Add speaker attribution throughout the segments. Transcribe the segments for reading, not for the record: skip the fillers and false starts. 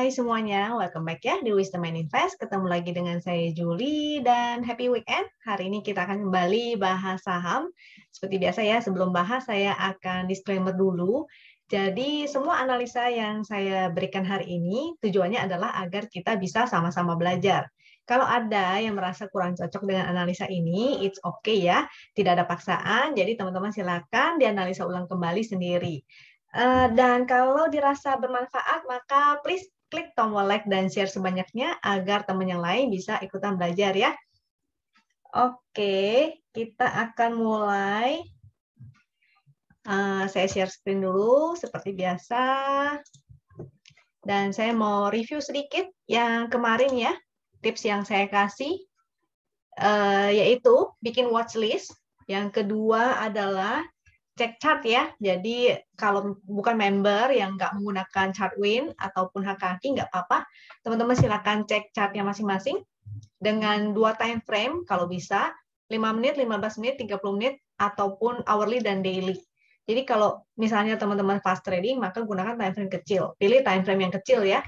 Speaker 1: Hai semuanya, welcome back ya di Wisdom and Invest. Ketemu lagi dengan saya Julie dan happy weekend. Hari ini kita akan kembali bahas saham. Seperti biasa ya, sebelum bahas saya akan disclaimer dulu. Jadi semua analisa yang saya berikan hari ini tujuannya adalah agar kita bisa sama-sama belajar. Kalau ada yang merasa kurang cocok dengan analisa ini, it's okay ya. Tidak ada paksaan, jadi teman-teman silakan dianalisa ulang kembali sendiri. Dan kalau dirasa bermanfaat, maka please klik tombol like dan share sebanyaknya agar teman yang lain bisa ikutan belajar ya. Oke, kita akan mulai. Saya share screen dulu seperti biasa. Dan saya mau review sedikit yang kemarin ya, tips yang saya kasih, yaitu bikin watchlist. Yang kedua adalah cek chart ya. Jadi kalau bukan member yang nggak menggunakan Chartwin ataupun HKAki nggak apa-apa. Teman-teman silakan cek chartnya masing-masing dengan 2 time frame kalau bisa, 5 menit, 15 menit, 30 menit, ataupun hourly dan daily. Jadi kalau misalnya teman-teman fast trading, maka gunakan time frame kecil. Pilih time frame yang kecil ya,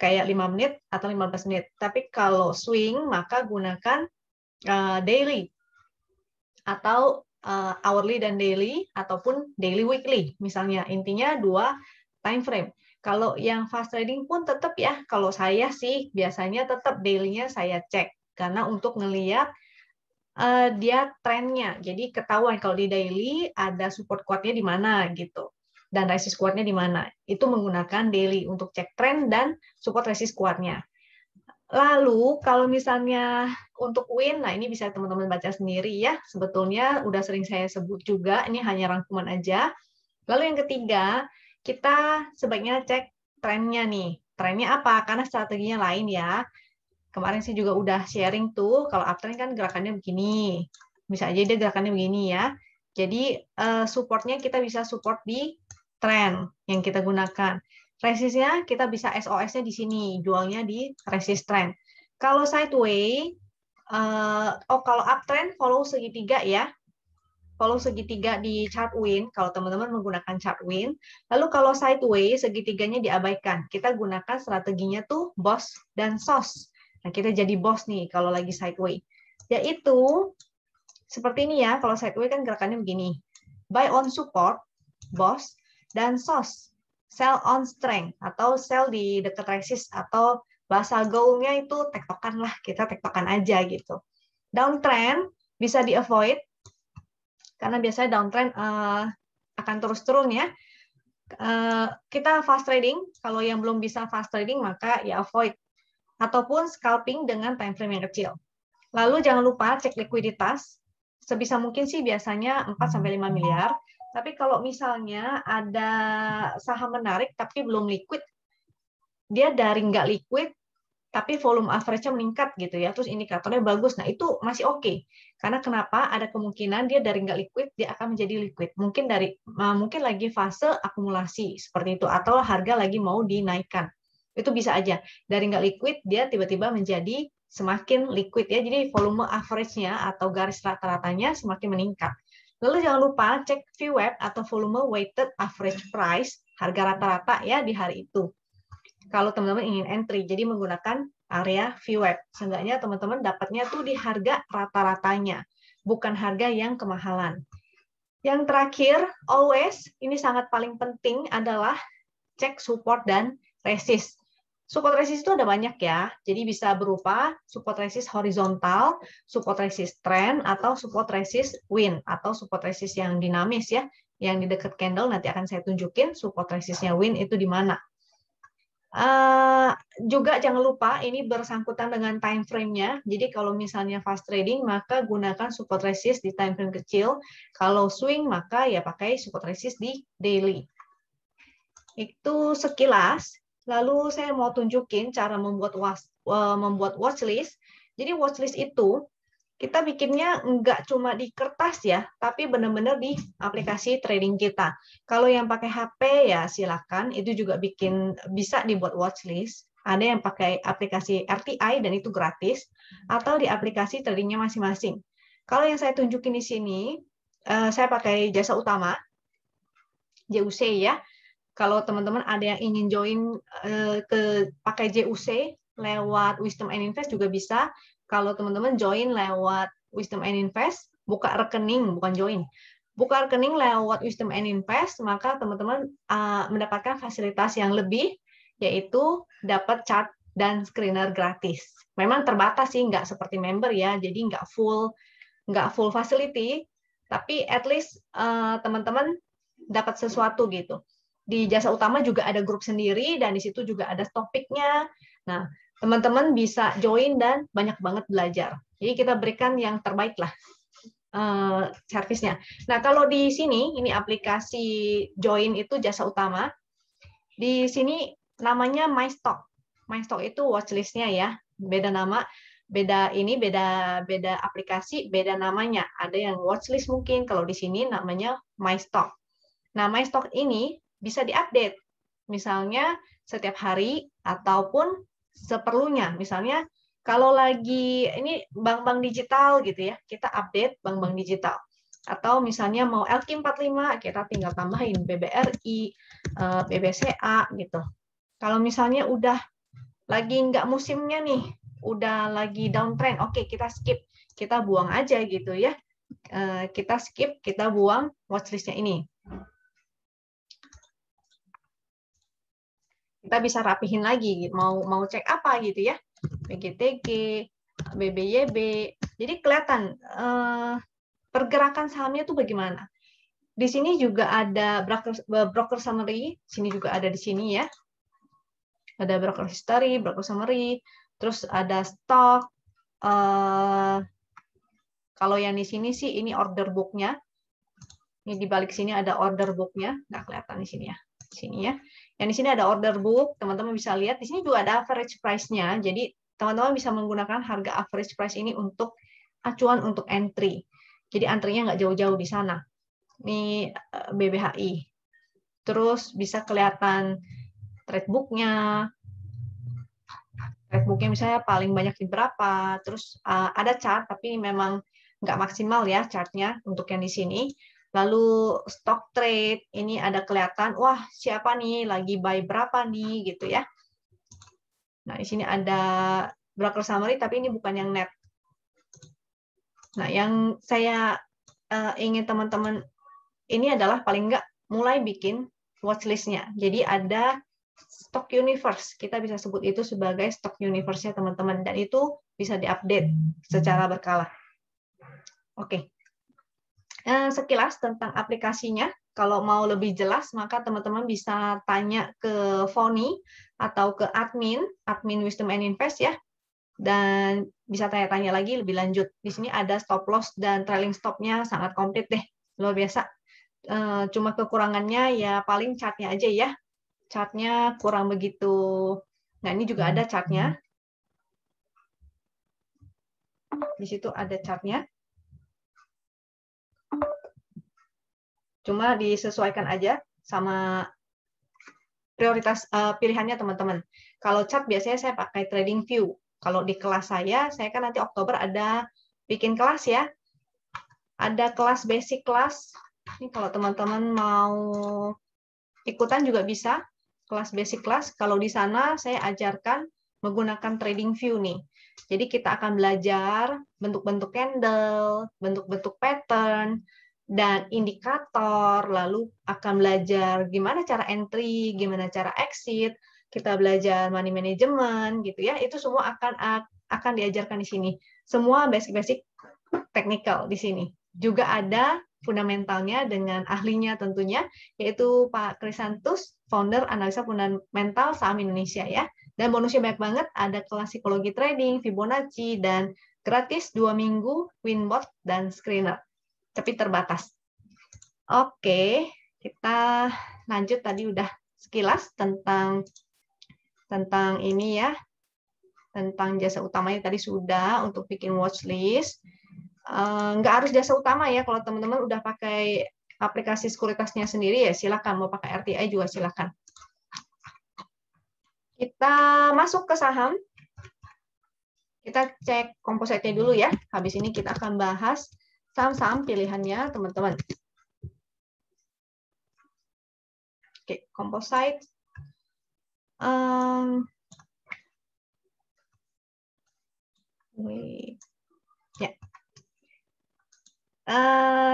Speaker 1: kayak 5 menit atau 15 menit. Tapi kalau swing, maka gunakan daily atau hourly dan daily ataupun daily weekly misalnya. Intinya 2 time frame. Kalau yang fast trading pun tetap ya, kalau saya sih biasanya tetap daily-nya saya cek karena untuk ngelihat dia trennya. Jadi ketahuan kalau di daily ada support kuatnya di mana gitu. Dan resist kuatnya di mana. Itu menggunakan daily untuk cek tren dan support resist kuatnya. Lalu kalau misalnya untuk win, nah ini bisa teman-teman baca sendiri ya. Sebetulnya udah sering saya sebut juga, ini hanya rangkuman aja. Lalu yang ketiga, kita sebaiknya cek trennya nih. Trennya apa? Karena strateginya lain ya. Kemarin sih juga udah sharing tuh, kalau uptrend kan gerakannya begini. Bisa aja dia gerakannya begini ya. Jadi supportnya kita bisa support di trend yang kita gunakan. Resistnya kita bisa SOS-nya di sini, jualnya di resist trend. Kalau sideway, kalau uptrend follow segitiga ya, follow segitiga di Chartwin kalau teman-teman menggunakan Chartwin. Lalu kalau sideway segitiganya diabaikan, kita gunakan strateginya tuh BOS dan SOS. Nah kita jadi BOS nih kalau lagi sideway. Yaitu seperti ini ya, kalau sideway kan gerakannya begini. Buy on support, BOS, dan SOS. Sell on strength atau sell di dekat resist atau bahasa gaulnya itu tektokan lah, kita tektokan aja gitu. Downtrend bisa di avoid karena biasanya downtrend akan terus turun ya. Kita fast trading, kalau yang belum bisa fast trading maka ya avoid ataupun scalping dengan time frame yang kecil. Lalu jangan lupa cek likuiditas. Sebisa mungkin sih biasanya 4-5 miliar. Tapi kalau misalnya ada saham menarik tapi belum liquid, dia dari nggak liquid, tapi volume average-nya meningkat gitu ya, terus indikatornya bagus, nah itu masih oke. Karena kenapa? Ada kemungkinan dia dari nggak liquid, dia akan menjadi liquid. Mungkin lagi fase akumulasi seperti itu, atau harga lagi mau dinaikkan. Itu bisa aja. Dari nggak liquid, dia tiba-tiba menjadi semakin liquid ya, jadi volume average-nya atau garis rata-ratanya semakin meningkat. Lalu jangan lupa cek VWAP atau volume weighted average price, harga rata-rata ya di hari itu. Kalau teman-teman ingin entry, jadi menggunakan area VWAP. Seenggaknya teman-teman dapatnya tuh di harga rata-ratanya, bukan harga yang kemahalan. Yang terakhir, always, ini sangat paling penting adalah cek support dan resist. Support resist itu ada banyak ya, jadi bisa berupa support resist horizontal, support resist trend, atau support resist win, atau support resist yang dinamis ya, yang di dekat candle nanti akan saya tunjukin support resistnya win itu di mana. Juga jangan lupa ini bersangkutan dengan time frame-nya. Jadi kalau misalnya fast trading maka gunakan support resist di time frame kecil. Kalau swing maka ya pakai support resist di daily. Itu sekilas. Lalu saya mau tunjukin cara membuat watchlist. Jadi watchlist itu kita bikinnya nggak cuma di kertas ya, tapi benar-benar di aplikasi trading kita. Kalau yang pakai HP ya silakan, itu juga bisa dibuat watchlist. Ada yang pakai aplikasi RTI dan itu gratis, atau di aplikasi tradingnya masing-masing. Kalau yang saya tunjukin di sini, saya pakai Jasa Utama, JUC ya. Kalau teman-teman ada yang ingin join pakai JUC lewat Wisdom and Invest juga bisa. Kalau teman-teman join lewat Wisdom and Invest, buka rekening, bukan join. Buka rekening lewat Wisdom and Invest, maka teman-teman mendapatkan fasilitas yang lebih, yaitu dapat chart dan screener gratis. Memang terbatas sih, nggak seperti member ya, jadi nggak full facility, tapi at least teman-teman dapat sesuatu gitu. Di Jasa Utama juga ada grup sendiri, dan di situ juga ada topiknya. Nah, teman-teman bisa join dan banyak banget belajar. Jadi kita berikan yang terbaik lah servisnya. Nah, kalau di sini, ini aplikasi join itu Jasa Utama. Di sini namanya My Stock. My Stock itu watchlist-nya ya. Beda nama, beda aplikasi, beda namanya. Ada yang watchlist mungkin, kalau di sini namanya My Stock. Nah, My Stock ini bisa diupdate. Misalnya setiap hari ataupun seperlunya. Misalnya kalau lagi ini bank-bank digital gitu ya, kita update bank-bank digital. Atau misalnya mau LQ45, kita tinggal tambahin BBRI, BBCA gitu. Kalau misalnya udah lagi nggak musimnya nih, udah lagi downtrend, oke kita skip, kita buang aja gitu ya. Kita skip, kita buang watchlist-nya ini. Kita bisa rapihin lagi, mau cek apa gitu ya, PGTG, BBYB. Jadi kelihatan pergerakan sahamnya itu bagaimana. Di sini juga ada broker summary, sini juga ada di sini ya. Ada broker history, broker summary, terus ada stock. Kalau yang di sini sih ini order book-nya. Ini di balik sini ada order book-nya, nggak kelihatan di sini ya. Di sini ya. Yang di sini ada order book, teman-teman bisa lihat. Di sini juga ada average price-nya. Jadi teman-teman bisa menggunakan harga average price ini untuk acuan untuk entry. Jadi antrinya nggak jauh-jauh di sana. Ini BBHI. Terus bisa kelihatan trade book-nya. Trade book-nya misalnya paling banyak di berapa. Terus ada chart, tapi memang nggak maksimal ya chartnya untuk yang di sini. Lalu stock trade, ini ada kelihatan, wah siapa nih lagi buy berapa nih gitu ya. Nah di sini ada broker summary, tapi ini bukan yang net. Nah yang saya ingin teman-teman ini adalah paling nggak mulai bikin watchlist-nya. Jadi ada stock universe, kita bisa sebut itu sebagai stock universe-nya teman-teman, dan itu bisa diupdate secara berkala. Oke. Sekilas tentang aplikasinya. Kalau mau lebih jelas, maka teman-teman bisa tanya ke Foni atau ke admin Wisdom and Invest ya. Dan bisa tanya-tanya lagi lebih lanjut. Di sini ada stop loss dan trailing stop-nya sangat komplit deh. Luar biasa. Cuma kekurangannya ya paling chart-nya aja ya. Chart-nya kurang begitu. Nah, ini juga ada chart-nya. Di situ ada chart-nya. Cuma disesuaikan aja sama prioritas pilihannya teman-teman. Kalau chart biasanya saya pakai Trading View. Kalau di kelas saya kan nanti Oktober ada bikin kelas ya. Ada kelas basic class. Ini kalau teman-teman mau ikutan juga bisa. Kelas basic class. Kalau di sana saya ajarkan menggunakan Trading View nih. Jadi kita akan belajar bentuk-bentuk candle, bentuk-bentuk pattern, dan indikator, lalu akan belajar gimana cara entry, gimana cara exit, kita belajar money management gitu ya. Itu semua akan diajarkan di sini. Semua basic-basic technical di sini. Juga ada fundamentalnya dengan ahlinya tentunya, yaitu Pak Krisantus, founder analisa fundamental saham Indonesia ya. Dan bonusnya banyak banget, ada kelas psikologi trading, Fibonacci, dan gratis 2 minggu Winbot dan Screener. Tapi terbatas. Oke, kita lanjut. Tadi udah sekilas tentang ini ya, tentang jasa utamanya tadi sudah untuk bikin watchlist. Nggak harus jasa utama ya, kalau teman-teman udah pakai aplikasi sekuritasnya sendiri ya silakan, mau pakai RTI juga silakan. Kita masuk ke saham. Kita cek kompositnya dulu ya. Habis ini kita akan bahas saham-saham pilihannya teman-teman. Oke, Oke, composite. Ya.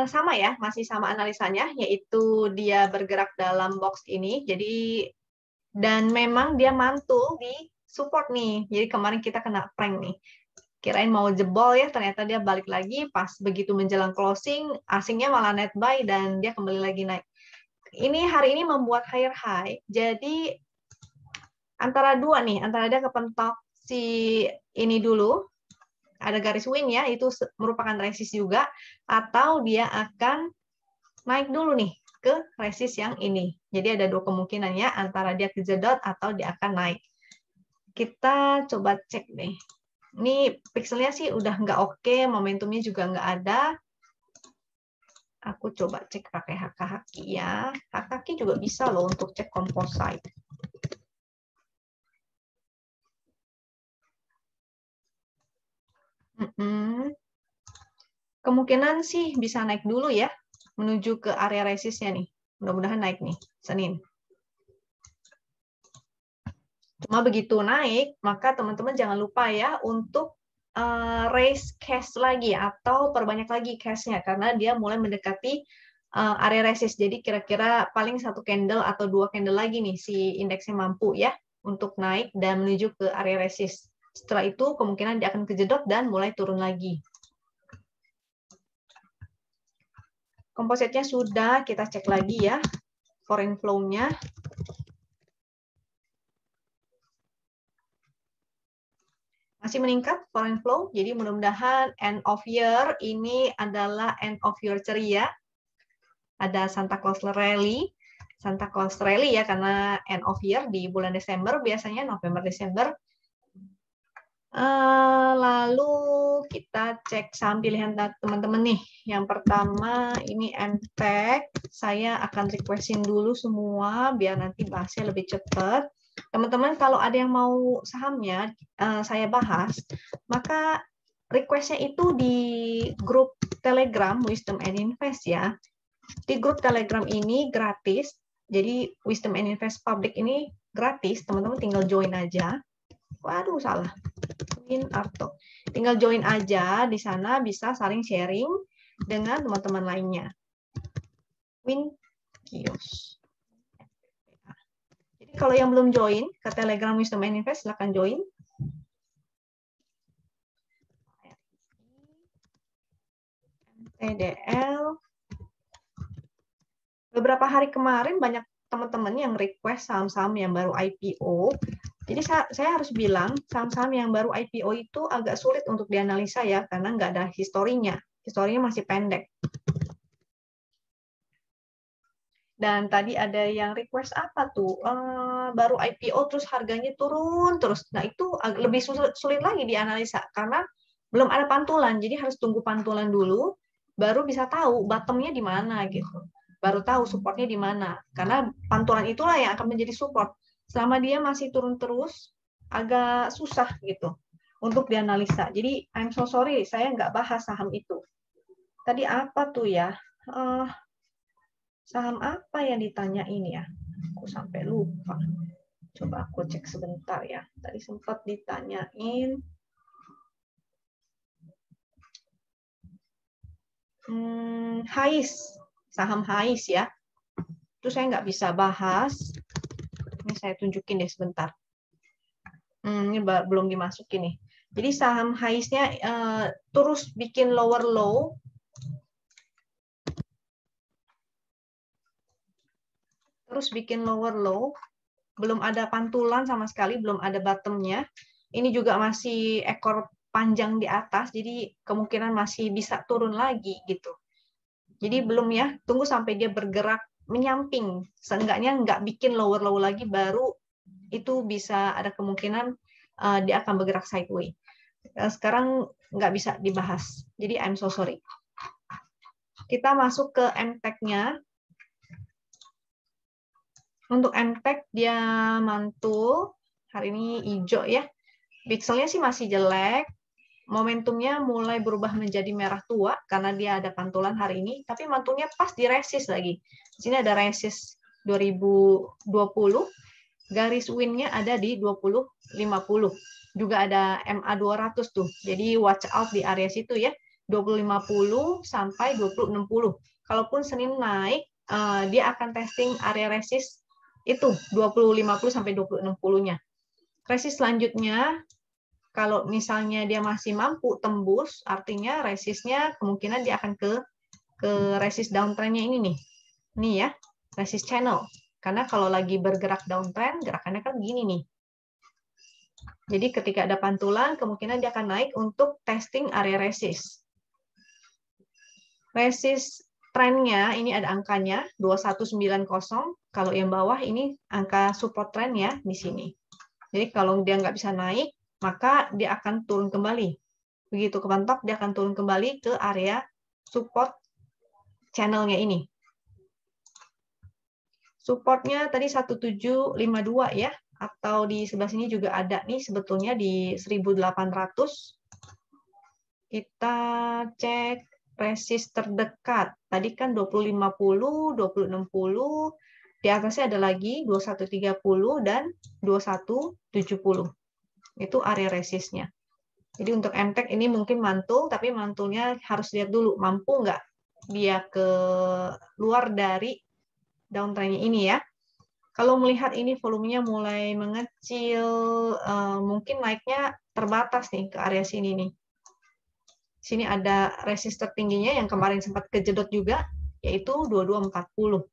Speaker 1: Sama ya, masih sama analisanya, yaitu dia bergerak dalam box ini. Jadi dan memang dia mantul di support nih. Jadi kemarin kita kena prank nih. Kirain mau jebol ya, ternyata dia balik lagi. Pas begitu menjelang closing, asingnya malah net buy dan dia kembali lagi naik. Ini hari ini membuat higher high. Jadi antara dua nih, antara dia kepentok si ini dulu, ada garis wing ya, itu merupakan resist juga, atau dia akan naik dulu nih ke resist yang ini. Jadi ada dua kemungkinan ya, antara dia kejedot atau dia akan naik. Kita coba cek deh. Ini pixelnya sih udah nggak oke, momentumnya juga nggak ada. Aku coba cek pakai haki ya. Haki juga bisa loh untuk cek composite. Kemungkinan sih bisa naik dulu ya, menuju ke area resistnya nih. Mudah-mudahan naik nih, Senin. Cuma begitu naik, maka teman-teman jangan lupa ya untuk raise cash lagi atau perbanyak lagi cashnya karena dia mulai mendekati area resist. Jadi kira-kira paling satu candle atau dua candle lagi nih si indeksnya mampu ya untuk naik dan menuju ke area resist. Setelah itu kemungkinan dia akan kejedot dan mulai turun lagi. Kompositnya sudah, kita cek lagi ya foreign flow-nya. Masih meningkat foreign flow, jadi mudah-mudahan end of year ini adalah end of year ceria. Ada Santa Claus Rally ya karena end of year di bulan Desember biasanya November-Desember. Lalu kita cek saham pilihan teman-teman nih. Yang pertama ini MTEK. Saya akan requestin dulu semua biar nanti bahasnya lebih cepat. Teman-teman kalau ada yang mau sahamnya saya bahas, maka requestnya itu di grup Telegram Wisdom and Invest ya. Di grup Telegram ini gratis. Jadi Wisdom and Invest Public ini gratis. Teman-teman tinggal join aja. Waduh, salah. Win Arto. Tinggal join aja di sana, bisa saling sharing dengan teman-teman lainnya. Win Kios. Jadi kalau yang belum join ke Telegram Wisdom and Invest, silakan join. TDL. Beberapa hari kemarin banyak teman-teman yang request saham-saham yang baru IPO. Jadi saya harus bilang saham-saham yang baru IPO itu agak sulit untuk dianalisa ya karena nggak ada historinya. Historinya masih pendek. Dan tadi ada yang request apa tuh? Baru IPO terus harganya turun terus. Nah itu lebih sulit lagi dianalisa karena belum ada pantulan. Jadi harus tunggu pantulan dulu, baru bisa tahu bottomnya di mana gitu. Baru tahu supportnya di mana. Karena pantulan itulah yang akan menjadi support. Selama dia masih turun terus, agak susah gitu untuk dianalisa. Jadi I'm so sorry, saya nggak bahas saham itu. Tadi apa tuh ya? Saham apa yang ditanyain ya? Aku sampai lupa. Coba aku cek sebentar ya. Tadi sempat ditanyain. Hais. Saham Hais ya. Itu saya nggak bisa bahas. Ini saya tunjukin deh sebentar. Ini belum dimasukin nih. Jadi saham Haisnya terus bikin lower low. Terus bikin lower low. Belum ada pantulan sama sekali, belum ada bottomnya. Ini juga masih ekor panjang di atas, jadi kemungkinan masih bisa turun lagi gitu. Jadi belum ya, tunggu sampai dia bergerak menyamping. Seenggaknya nggak bikin lower low lagi, baru itu bisa ada kemungkinan dia akan bergerak sideways. Sekarang nggak bisa dibahas, jadi I'm so sorry. Kita masuk ke MTEK-nya. Untuk MTEK dia mantul, hari ini hijau ya. Pixelnya sih masih jelek, momentumnya mulai berubah menjadi merah tua karena dia ada pantulan hari ini, tapi mantulnya pas di resist lagi. Di sini ada resist 2020, garis win-nya ada di 2050. Juga ada MA 200 tuh. Jadi watch out di area situ ya. 2050 sampai 2060. Kalaupun Senin naik, dia akan testing area resist itu 2050 sampai 2060-nya. Resist selanjutnya kalau misalnya dia masih mampu tembus, artinya resistnya kemungkinan dia akan ke resist downtrend-nya ini nih. Nih ya, resist channel. Karena kalau lagi bergerak downtrend, gerakannya kan gini nih. Jadi ketika ada pantulan, kemungkinan dia akan naik untuk testing area resist. Resist trennya, ini ada angkanya, 2190. Kalau yang bawah ini angka support trend ya, di sini. Jadi kalau dia nggak bisa naik, maka dia akan turun kembali. Begitu kepentok, dia akan turun kembali ke area support channelnya ini. Supportnya tadi 1752 ya, atau di sebelah sini juga ada nih sebetulnya di 1800. Kita cek resist terdekat. Tadi kan 2050, 2060, di atasnya ada lagi 2130 dan 2170. Itu area resistnya. Jadi untuk MTEK ini mungkin mantul, tapi mantulnya harus lihat dulu mampu nggak dia ke luar dari downtrend-nya ini ya. Kalau melihat ini volumenya mulai mengecil, mungkin naiknya terbatas nih ke area sini nih. Sini ada resist tertingginya yang kemarin sempat kejedot juga, yaitu 2240.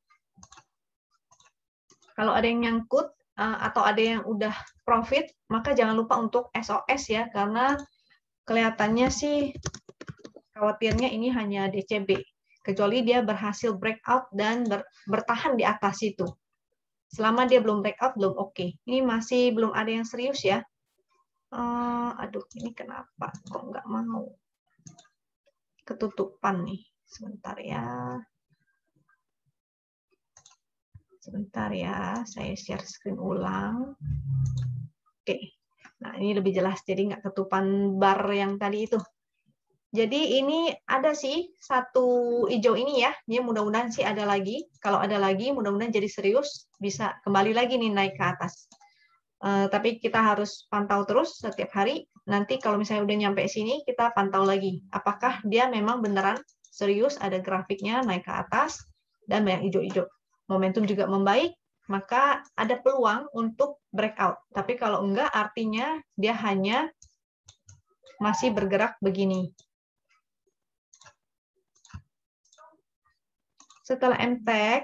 Speaker 1: Kalau ada yang nyangkut atau ada yang udah profit, maka jangan lupa untuk SOS ya, karena kelihatannya sih khawatirnya ini hanya DCB. Kecuali dia berhasil breakout dan bertahan di atas itu. Selama dia belum breakout, belum oke. Ini masih belum ada yang serius ya. Aduh, ini kenapa? Kok nggak mau? Ketutupan nih. Sebentar ya. Sebentar ya, saya share screen ulang. Oke. Nah, ini lebih jelas. Jadi nggak ketutupan bar yang tadi itu. Jadi ini ada sih satu hijau ini ya. Ini mudah-mudahan sih ada lagi. Kalau ada lagi, mudah-mudahan jadi serius. Bisa kembali lagi nih naik ke atas. Tapi kita harus pantau terus setiap hari. Nanti kalau misalnya udah nyampe sini, kita pantau lagi. Apakah dia memang beneran serius, ada grafiknya naik ke atas, dan banyak hijau-hijau. Momentum juga membaik, maka ada peluang untuk breakout. Tapi kalau enggak, artinya dia hanya masih bergerak begini. Setelah MTEK,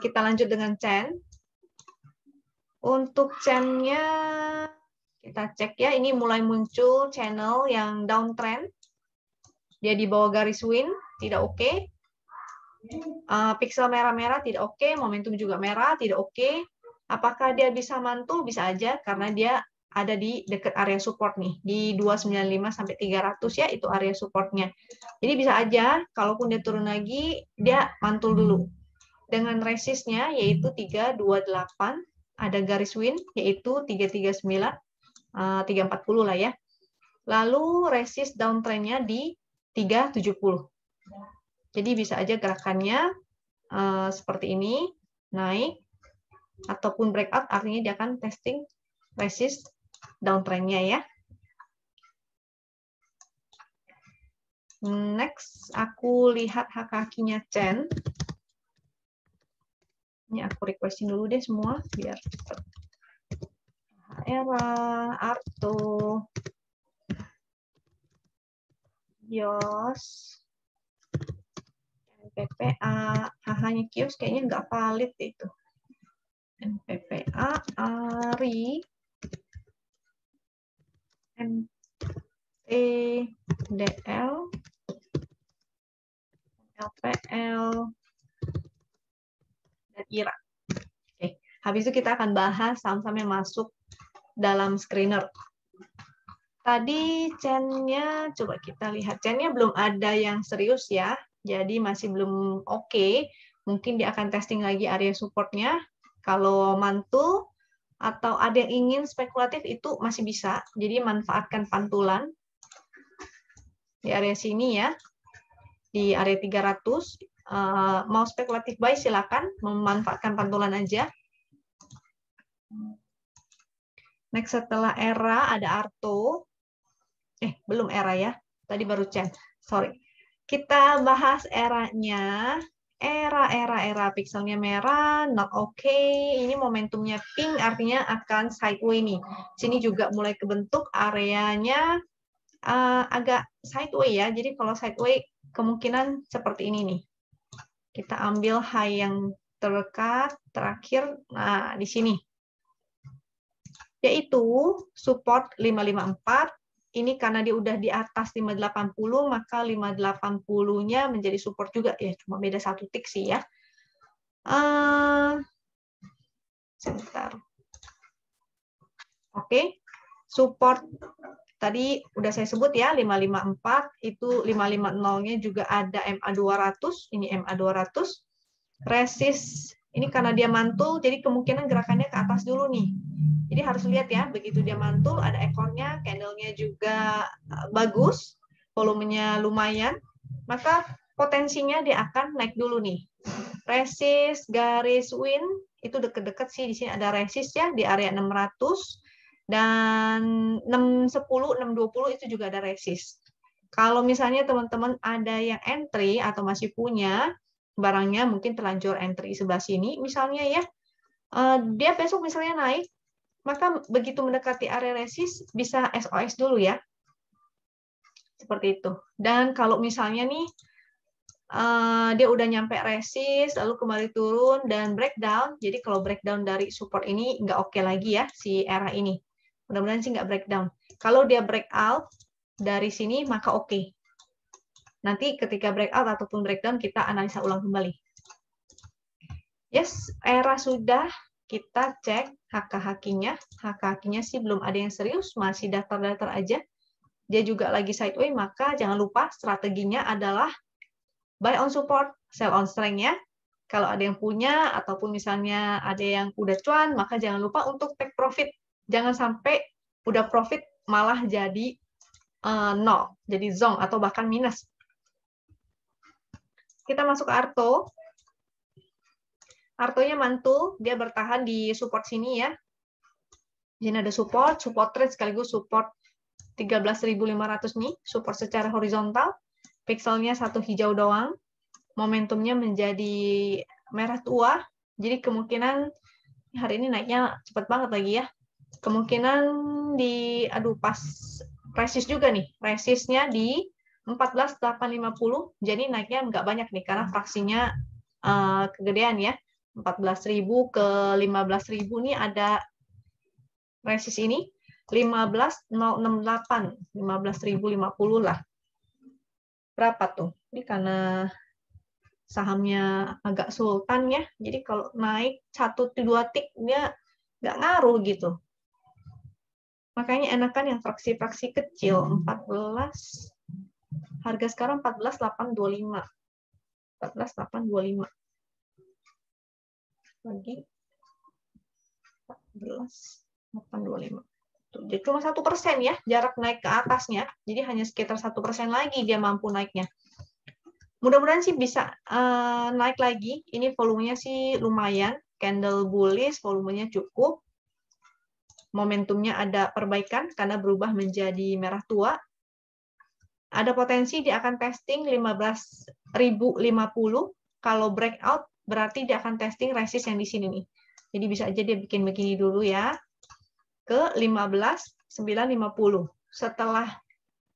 Speaker 1: kita lanjut dengan Chen. Untuk Chen-nya, kita cek ya, ini mulai muncul channel yang downtrend. Dia di bawah garis win, tidak oke. Pixel merah-merah tidak oke, momentum juga merah, tidak oke. Apakah dia bisa mantul? Bisa aja, karena dia ada di dekat area support nih, di 295 sampai 300 ya, itu area supportnya. Jadi bisa aja, kalaupun dia turun lagi, dia mantul dulu. Dengan resistnya, yaitu 328, ada garis win, yaitu 339, 340 lah ya. Lalu resist downtrend-nya di 370. Jadi bisa aja gerakannya seperti ini, naik, ataupun breakout, artinya dia akan testing resist downtrend-nya ya. Next, aku lihat HKQ-nya Chen. Ini aku requestin dulu deh semua, biar cepat. Era, Arto, Yos, NPPA, HH-nya Kios kayaknya nggak valid itu. NPPA, ARI, NTDL, LPL, dan IRA. Oke, habis itu kita akan bahas saham-saham yang masuk dalam screener. Tadi Chen-nya, coba kita lihat. Chen-nya belum ada yang serius ya, jadi masih belum oke. Mungkin dia akan testing lagi area support-nya. Kalau mantul atau ada yang ingin spekulatif itu masih bisa. Jadi manfaatkan pantulan di area sini ya. di area 300. Mau spekulatif buy silakan, memanfaatkan pantulan aja. Next setelah ERA ada ARTO. Belum ERA ya. Tadi baru CHAN. Sorry. Kita bahas ERA-nya. ERA pixelnya merah, not okay. Ini momentumnya pink, artinya akan sideway nih. Sini juga mulai kebentuk areanya agak sideway ya. Jadi kalau sideway kemungkinan seperti ini nih. Kita ambil high yang terdekat, terakhir, nah di sini. Yaitu support 554. Ini karena dia udah di atas 580, maka 580-nya menjadi support juga. Ya, cuma beda 1 tick sih ya. Sebentar. Oke, support tadi udah saya sebut ya, 554, itu 550-nya juga ada MA200, ini MA200. Resist, ini karena dia mantul, jadi kemungkinan gerakannya ke atas dulu nih. Jadi harus lihat ya, begitu dia mantul, ada ekornya, candle-nya juga bagus, volumenya lumayan, maka potensinya dia akan naik dulu nih. Resist, garis win, itu deket-deket sih, di sini ada resist ya, di area 600, dan 610, 620 itu juga ada resist. Kalau misalnya teman-teman ada yang entry atau masih punya barangnya, mungkin terlanjur entry sebelah sini, misalnya ya, dia besok misalnya naik, maka begitu mendekati area resist, bisa SOS dulu ya. Seperti itu. Dan kalau misalnya nih, dia udah nyampe resist, lalu kembali turun, dan breakdown, jadi kalau breakdown dari support ini nggak oke lagi ya, si ERA ini. Mudah-mudahan sih nggak breakdown. Kalau dia breakout dari sini, maka oke. Nanti ketika breakout ataupun breakdown, kita analisa ulang kembali. Yes, ERA sudah. Kita cek HK-HQ-nya. HK-HQ-nya sih belum ada yang serius, masih datar-datar aja. Dia juga lagi sideway, maka jangan lupa strateginya adalah buy on support, sell on strength ya. Kalau ada yang punya, ataupun misalnya ada yang udah cuan, maka jangan lupa untuk take profit. Jangan sampai udah profit malah jadi nol, jadi zong atau bahkan minus. Kita masuk ke ARTO. ARTO-nya mantul, dia bertahan di support sini ya. Di sini ada support trend sekaligus support 13.500 nih, support secara horizontal. Pixelnya satu hijau doang. Momentumnya menjadi merah tua. Jadi kemungkinan hari ini naiknya cepat banget lagi ya. Kemungkinan pas resist juga nih. Resistnya di 14.850. Jadi naiknya nggak banyak nih karena fraksinya kegedean ya. 14.000 ke 15.000 nih ada resist ini 15.068, 15.050 lah. Berapa tuh? Ini karena sahamnya agak sultan ya. Jadi kalau naik 1-2 tick dia nggak ngaruh gitu. Makanya enakan yang fraksi-fraksi kecil 14. Harga sekarang 14.825. 14.825. Lagi 14.825. Jadi cuma 1% ya jarak naik ke atasnya. Jadi hanya sekitar 1% lagi dia mampu naiknya. Mudah-mudahan sih bisa naik lagi. Ini volumenya sih lumayan. Candle bullish, volumenya cukup. Momentumnya ada perbaikan karena berubah menjadi merah tua. Ada potensi dia akan testing 15.050. Kalau breakout berarti dia akan testing resist yang di sini nih. Jadi bisa aja dia bikin begini dulu ya. Ke 15.950. Setelah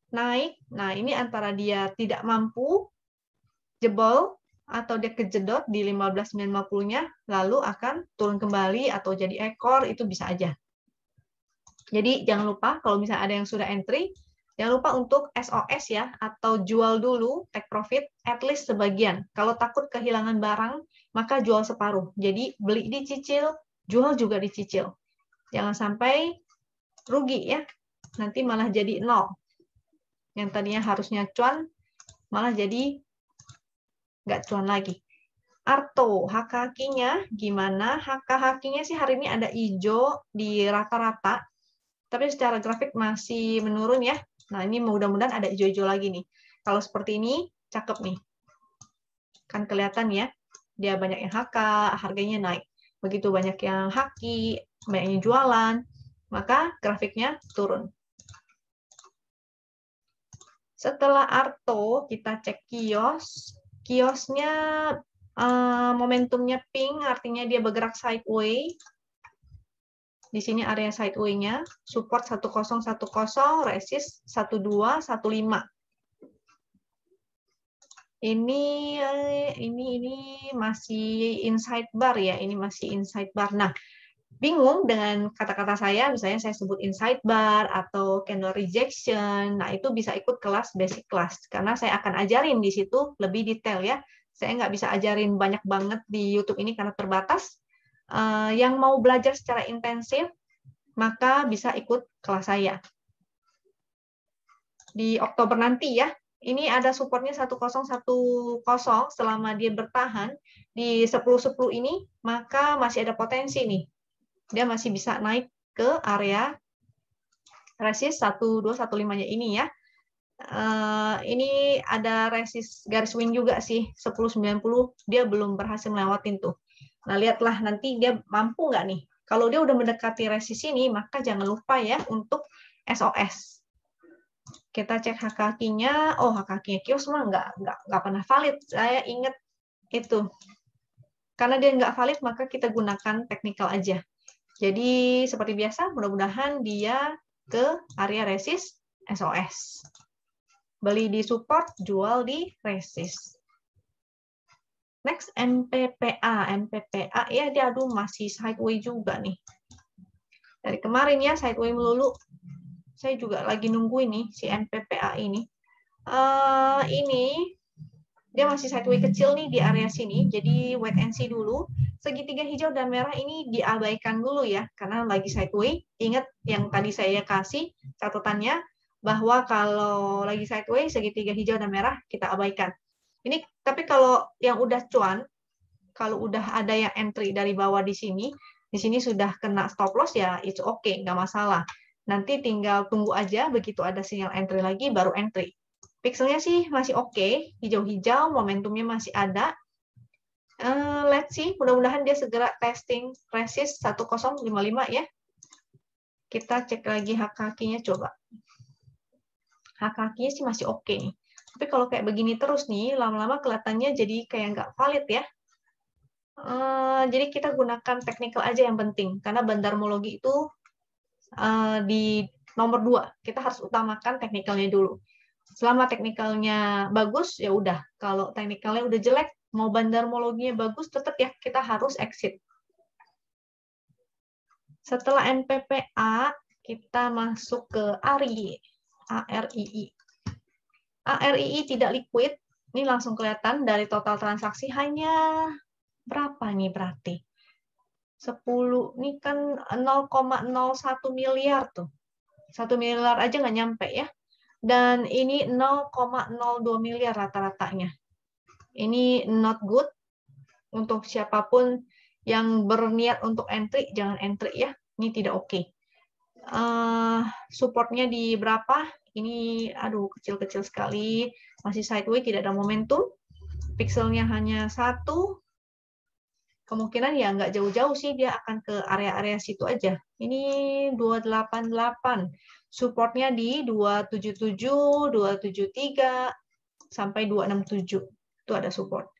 Speaker 1: naik, nah ini antara dia tidak mampu jebol atau dia kejedot di 15.950-nya, lalu akan turun kembali atau jadi ekor, itu bisa aja. Jadi jangan lupa kalau misalnya ada yang sudah entry, jangan lupa untuk SOS ya, atau jual dulu, take profit, at least sebagian. Kalau takut kehilangan barang, maka jual separuh. Jadi beli dicicil, jual juga dicicil. Jangan sampai rugi ya, nanti malah jadi nol. Yang tadinya harusnya cuan, malah jadi nggak cuan lagi. ARTO, HK-HQ-nya gimana? HK-HQ-nya sih hari ini ada hijau di rata-rata, tapi secara grafik masih menurun ya. Nah ini mudah-mudahan ada hijau-hijau lagi nih. Kalau seperti ini, cakep nih. Kan kelihatan ya, dia banyak yang HK, harganya naik. Begitu banyak yang haki, banyak yang jualan, maka grafiknya turun. Setelah Arto, kita cek kios. Kiosnya momentumnya pink, artinya dia bergerak sideways. Di sini area sideway-nya, support 1010, resist 1215. Ini masih inside bar ya, ini masih inside bar. Nah, bingung dengan kata-kata saya, misalnya saya sebut inside bar atau candle rejection, nah itu bisa ikut kelas basic class, karena saya akan ajarin di situ lebih detail ya. Saya nggak bisa ajarin banyak banget di YouTube ini karena terbatas. Yang mau belajar secara intensif, maka bisa ikut kelas saya. Di Oktober nanti ya, ini ada supportnya 1010, selama dia bertahan di 10-10 ini, maka masih ada potensi nih. Dia masih bisa naik ke area resist 1215-nya ini ya. Ini ada resist garis wing juga sih, 1090, dia belum berhasil melewatin tuh. Nah, lihatlah nanti dia mampu nggak nih. Kalau dia udah mendekati resist ini, maka jangan lupa ya untuk SOS. Kita cek HKQ-nya, oh HKQ-nya kios mah nggak pernah valid. Saya ingat itu. Karena dia nggak valid, maka kita gunakan technical aja. Jadi seperti biasa, mudah-mudahan dia ke area resist SOS. Beli di support, jual di resist. Next, MPPA. MPPA ya dia masih sideways juga nih. Dari kemarin ya sideways melulu. Saya juga lagi nunggu ini si MPPA ini. Ini dia masih sideways kecil nih di area sini. Jadi wait and see dulu. Segitiga hijau dan merah ini diabaikan dulu ya, karena lagi sideways. Ingat yang tadi saya kasih catatannya, bahwa kalau lagi sideways, segitiga hijau dan merah kita abaikan. Ini tapi kalau yang udah cuan, kalau udah ada yang entry dari bawah di sini sudah kena stop loss ya, it's okay, nggak masalah. Nanti tinggal tunggu aja, begitu ada sinyal entry lagi, baru entry. Pixelnya sih masih oke, hijau-hijau, momentumnya masih ada. Let's see, mudah-mudahan dia segera testing resist 1055 ya. Kita cek lagi HKQ-nya coba. HKQ-nya sih masih oke nih. Tapi kalau kayak begini terus nih, lama-lama kelihatannya jadi kayak nggak valid ya. Jadi kita gunakan technical aja yang penting, karena bandarmologi itu di nomor 2, kita harus utamakan teknikalnya dulu. Selama teknikalnya bagus, ya udah. Kalau teknikalnya udah jelek, mau bandarmologinya bagus, tetap ya kita harus exit. Setelah MPPA, kita masuk ke ARII. ARII. ARII tidak liquid, ini langsung kelihatan dari total transaksi hanya berapa nih berarti? 10, ini kan 0,01 miliar tuh. 1 miliar aja nggak nyampe ya. Dan ini 0,02 miliar rata-ratanya. Ini not good. Untuk siapapun yang berniat untuk entry, jangan entry ya. Ini tidak oke. Supportnya di berapa? Ini aduh kecil-kecil sekali, masih sideways, tidak ada momentum, pixelnya hanya 1, kemungkinan ya nggak jauh-jauh sih, dia akan ke area-area situ aja. Ini 288, supportnya di 277, 273 sampai 267, itu ada support.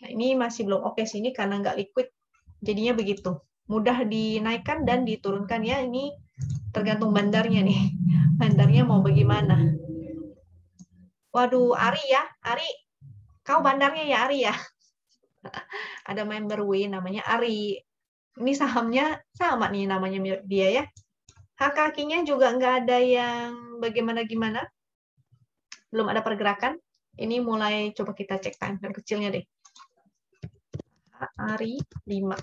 Speaker 1: Nah, ini masih belum oke sini karena nggak liquid, jadinya begitu, mudah dinaikkan dan diturunkan ya. Ini tergantung bandarnya nih. Bandarnya mau bagaimana. Waduh, Ari ya. Ari, kau bandarnya ya Ari ya. Ada member Win namanya Ari. Ini sahamnya sama nih namanya dia ya. HKQ-nya juga nggak ada yang bagaimana-gimana. Belum ada pergerakan. Ini mulai coba kita cek time frame kecilnya deh. Ari 5.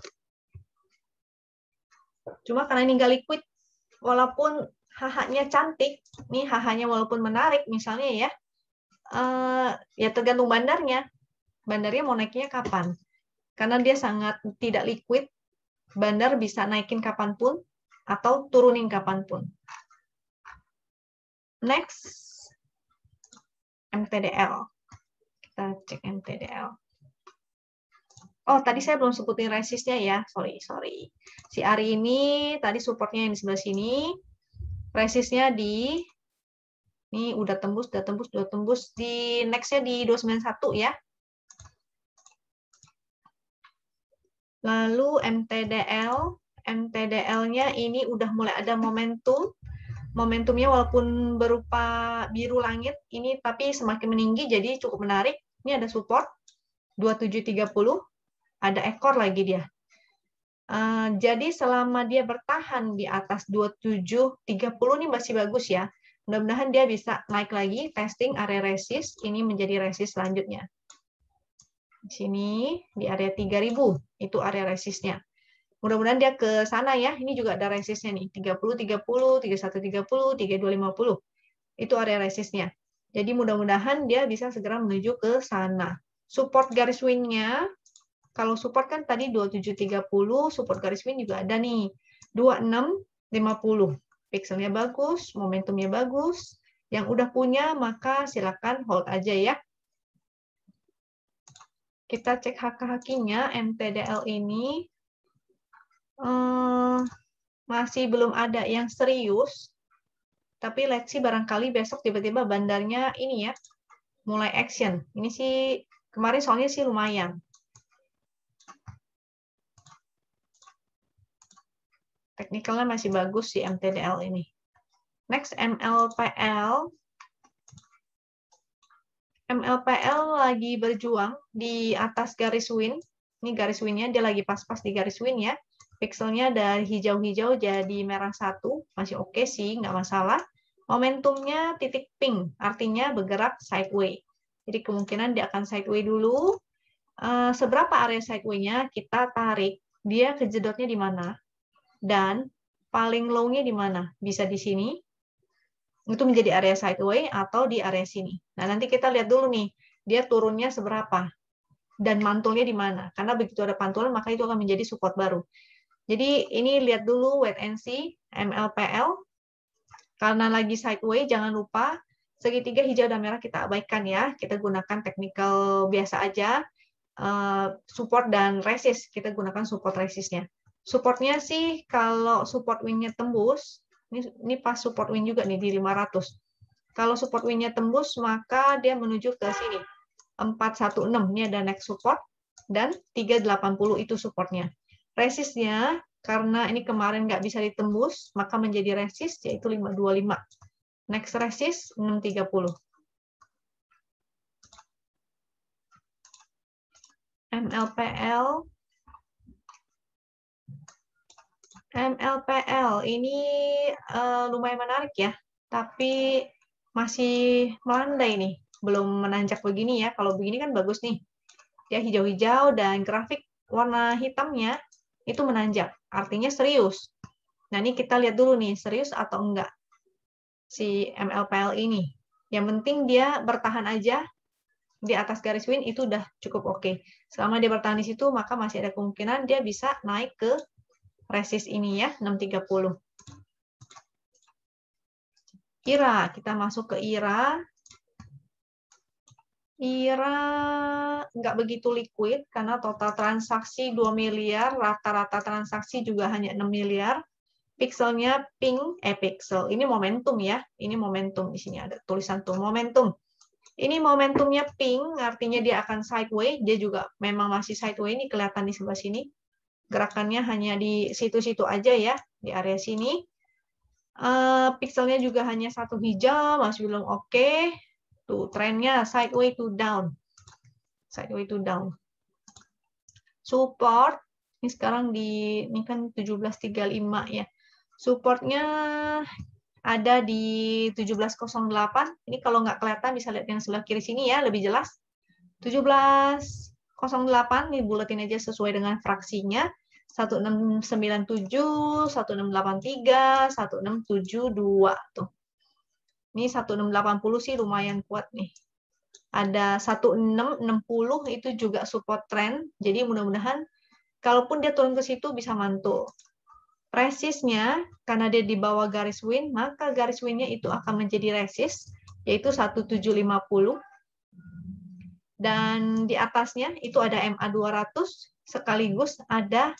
Speaker 1: Cuma karena ini nggak liquid, walaupun HH-nya cantik, nih HH-nya walaupun menarik misalnya ya, ya tergantung bandarnya. Bandarnya mau naiknya kapan? Karena dia sangat tidak liquid, bandar bisa naikin kapanpun atau turunin kapanpun. Next, MTDL. Kita cek MTDL. Oh, tadi saya belum sebutin resistnya ya. Sorry. Si Ari ini tadi supportnya yang di sebelah sini. Resistnya di ini udah tembus di next-nya di 291 ya. Lalu MTDL-nya ini udah mulai ada momentum. Momentumnya walaupun berupa biru langit ini tapi semakin meninggi jadi cukup menarik. Ini ada support 2730. Ada ekor lagi dia. Jadi selama dia bertahan di atas 2730 ini masih bagus ya. Mudah-mudahan dia bisa naik lagi, testing area resist, ini menjadi resist selanjutnya. Di sini di area 3000, itu area resistnya. Mudah-mudahan dia ke sana ya. Ini juga ada resistnya nih, 30, 30, 3130, 3250. Itu area resistnya. Jadi mudah-mudahan dia bisa segera menuju ke sana. Support garis win-nya, kalau support kan tadi 2730, support garis win juga ada nih. 2650. Pixelnya bagus, momentumnya bagus. Yang udah punya, maka silakan hold aja ya. Kita cek haki-hakinya, MTDL ini masih belum ada yang serius. Tapi let's see barangkali besok tiba-tiba bandarnya ini ya, mulai action. Ini sih, kemarin soalnya sih lumayan. Teknikalnya masih bagus si MTDL ini. Next, MLPL. MLPL lagi berjuang di atas garis win. Ini garis win-nya, dia lagi pas-pas di garis win ya. Pixelnya dari hijau-hijau jadi merah 1. Masih oke sih, nggak masalah. Momentumnya titik pink, artinya bergerak sideways. Jadi kemungkinan dia akan sideways dulu. Seberapa area sideways-nya kita tarik, dia kejedotnya di mana. Dan paling low-nya di mana? Bisa di sini. Itu menjadi area sideways atau di area sini. Nah, nanti kita lihat dulu nih, dia turunnya seberapa. Dan mantulnya di mana. Karena begitu ada pantulan, maka itu akan menjadi support baru. Jadi ini lihat dulu wait and see, MLPL. Karena lagi sideways, jangan lupa segitiga hijau dan merah kita abaikan ya. Kita gunakan technical biasa aja. Support dan resist, kita gunakan support resistnya. Supportnya sih kalau support win-nya tembus, ini pas support win juga nih di 500. Kalau support win-nya tembus, maka dia menuju ke sini. 416, ini ada next support, dan 380 itu supportnya. Resistnya, karena ini kemarin nggak bisa ditembus, maka menjadi resist, yaitu 525. Next resist, 630. MLPL ini lumayan menarik ya, tapi masih melandai nih, belum menanjak begini ya. Kalau begini kan bagus nih, dia hijau-hijau dan grafik warna hitamnya itu menanjak, artinya serius. Nah ini kita lihat dulu nih, serius atau enggak si MLPL ini. Yang penting dia bertahan aja di atas garis win, itu udah cukup oke. Selama dia bertahan di situ, maka masih ada kemungkinan dia bisa naik ke resist ini ya, 630. IRA, kita masuk ke IRA. IRA nggak begitu liquid karena total transaksi 2 miliar, rata-rata transaksi juga hanya 6 miliar. Pixelnya pink, pixel. Ini momentum ya, ini momentum. Di sini ada tulisan tuh, momentum. Ini momentumnya pink, artinya dia akan sideways. Dia juga memang masih sideways, ini kelihatan di sebelah sini. Gerakannya hanya di situ-situ aja ya, di area sini. Pixelnya juga hanya satu hijau, masih belum oke. Tuh, trennya sideways to down. Sideways to down. Support, ini sekarang ini kan 1735 ya. Supportnya ada di 1708. Ini kalau nggak kelihatan bisa lihat yang sebelah kiri sini ya, lebih jelas. 1708, ini buletin aja sesuai dengan fraksinya. 1697, 1683, 1672 tuh. Ini 1680 sih lumayan kuat nih. Ada 1660 itu juga support trend. Jadi mudah-mudahan kalaupun dia turun ke situ bisa mantul. Resistnya, karena dia di bawah garis win, maka garis winnya itu akan menjadi resist, yaitu 1750. Dan di atasnya itu ada MA 200 sekaligus ada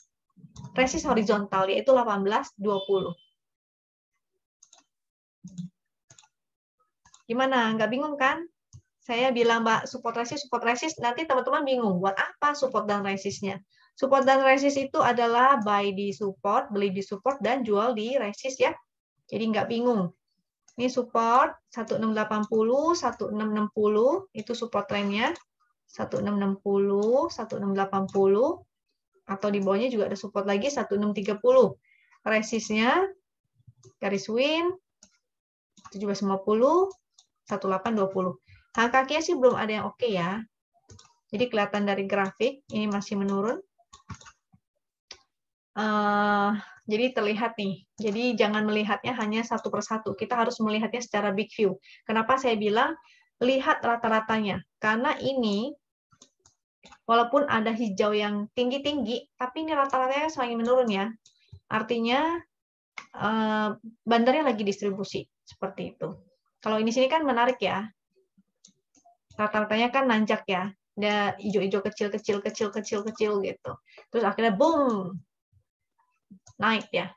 Speaker 1: resist horizontal yaitu 1820. Gimana? Nggak bingung kan? Saya bilang, Mbak, support resist, nanti teman-teman bingung, buat apa support dan resistnya? Support dan resist itu adalah buy di support, beli di support, dan jual di resist ya. Jadi nggak bingung. Ini support 1680, 1660, itu support trennya. 1660, 1680, atau di bawahnya juga ada support lagi 1630. Resistnya, garis win, 1750, 1820. Kakinya sih belum ada yang oke ya. Jadi kelihatan dari grafik, ini masih menurun. Jadi terlihat nih. Jadi jangan melihatnya hanya satu persatu. Kita harus melihatnya secara big view. Kenapa saya bilang lihat rata-ratanya? Karena ini, walaupun ada hijau yang tinggi-tinggi, tapi ini rata-ratanya selalu menurun ya. Artinya bandarnya lagi distribusi. Seperti itu. Kalau ini sini kan menarik ya. Rata-ratanya kan nanjak ya, ada hijau-hijau kecil gitu. Terus akhirnya boom, naik ya.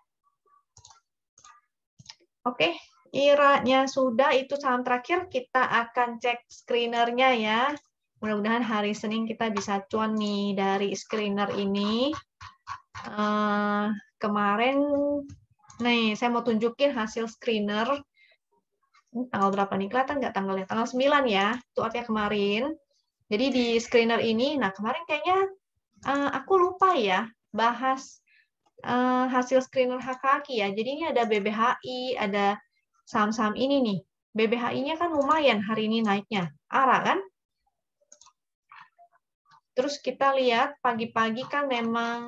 Speaker 1: Oke, IRA-nya sudah, itu saham terakhir. Kita akan cek screener-nya ya. Mudah-mudahan hari Senin kita bisa cuan nih dari screener ini. Kemarin, nih saya mau tunjukin hasil screener. Ini tanggal berapa nih? Kelihatan nggak tanggalnya? Tanggal 9 ya, itu artinya kemarin. Jadi di screener ini, nah kemarin kayaknya aku lupa ya bahas hasil screener HKAKI ya. Jadi ini ada BBHI, ada saham-saham ini nih. BBHI-nya kan lumayan hari ini naiknya. ARA kan? Terus kita lihat pagi-pagi kan memang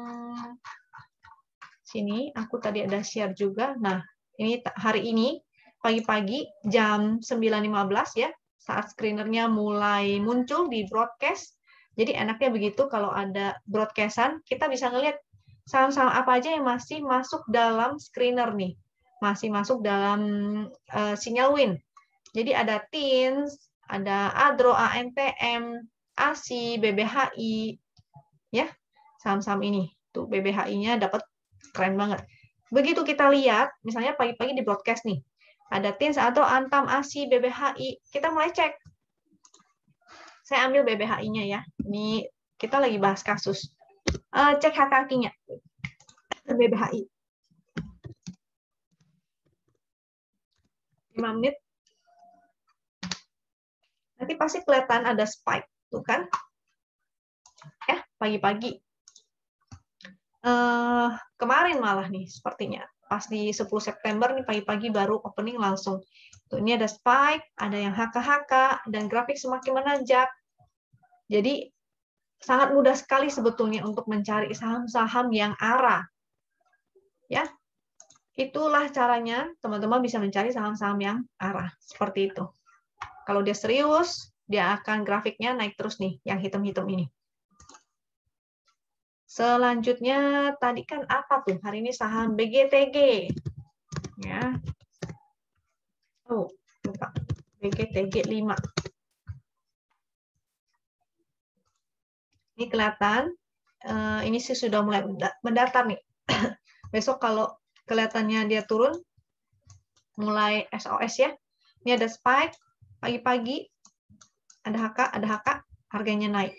Speaker 1: sini aku tadi ada share juga. Nah, ini hari ini pagi-pagi jam 9.15 ya, saat screenernya mulai muncul di broadcast. Jadi enaknya begitu kalau ada broadcastan, kita bisa ngelihat saham-saham apa aja yang masih masuk dalam screener nih. Masih masuk dalam sinyal win. Jadi ada TINS, ada ADRO, ANTM, ASI, BBHI, ya, saham-saham ini. Tuh BBHI-nya dapat keren banget. Begitu kita lihat, misalnya pagi-pagi di broadcast nih, ada TINS atau Antam, ASI, BBHI, kita mulai cek. Saya ambil BBHI-nya ya. Ini kita lagi bahas kasus. Cek HKAKI-nya. BBHI. 5 menit. Nanti pasti kelihatan ada spike. Tuh kan? Ya, pagi-pagi. Kemarin malah nih sepertinya. Pas di 10 September nih pagi-pagi baru opening langsung. Tuh, ini ada spike, ada yang HK-HK, dan grafik semakin menanjak. Jadi sangat mudah sekali sebetulnya untuk mencari saham-saham yang ARA. Ya, itulah caranya teman-teman bisa mencari saham-saham yang ARA. Seperti itu. Kalau dia serius, dia akan grafiknya naik terus nih, yang hitam-hitam ini. Selanjutnya tadi kan apa tuh? Hari ini saham BGTG. Ya. Oh, lupa. BGTG 5. Ini kelihatan, ini sih sudah mulai mendatar nih. Besok kalau kelihatannya dia turun, mulai SOS ya. Ini ada spike, pagi-pagi, ada HK, harganya naik.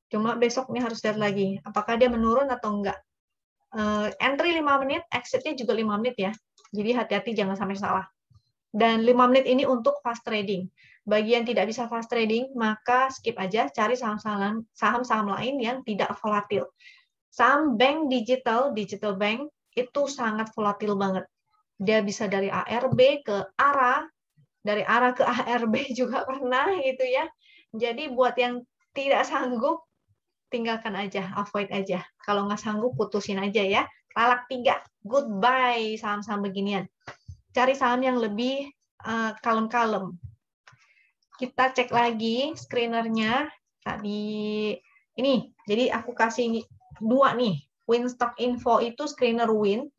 Speaker 1: Cuma besok ini harus lihat lagi, apakah dia menurun atau enggak. Entry 5 menit, exit-nya juga 5 menit ya. Jadi hati-hati jangan sampai salah. Dan 5 menit ini untuk fast trading. Bagi yang tidak bisa fast trading, maka skip aja, cari saham-saham lain yang tidak volatil. Saham bank digital bank, itu sangat volatil banget. Dia bisa dari ARB ke ARA, dari ARA ke ARB juga pernah gitu ya. Jadi buat yang tidak sanggup, tinggalkan aja, avoid aja. Kalau nggak sanggup, putusin aja ya. Talak 3, goodbye saham-saham beginian. Cari saham yang lebih kalem-kalem. Kita cek lagi screenernya. Tadi ini, jadi aku kasih 2 nih. Win Stock Info itu screener win.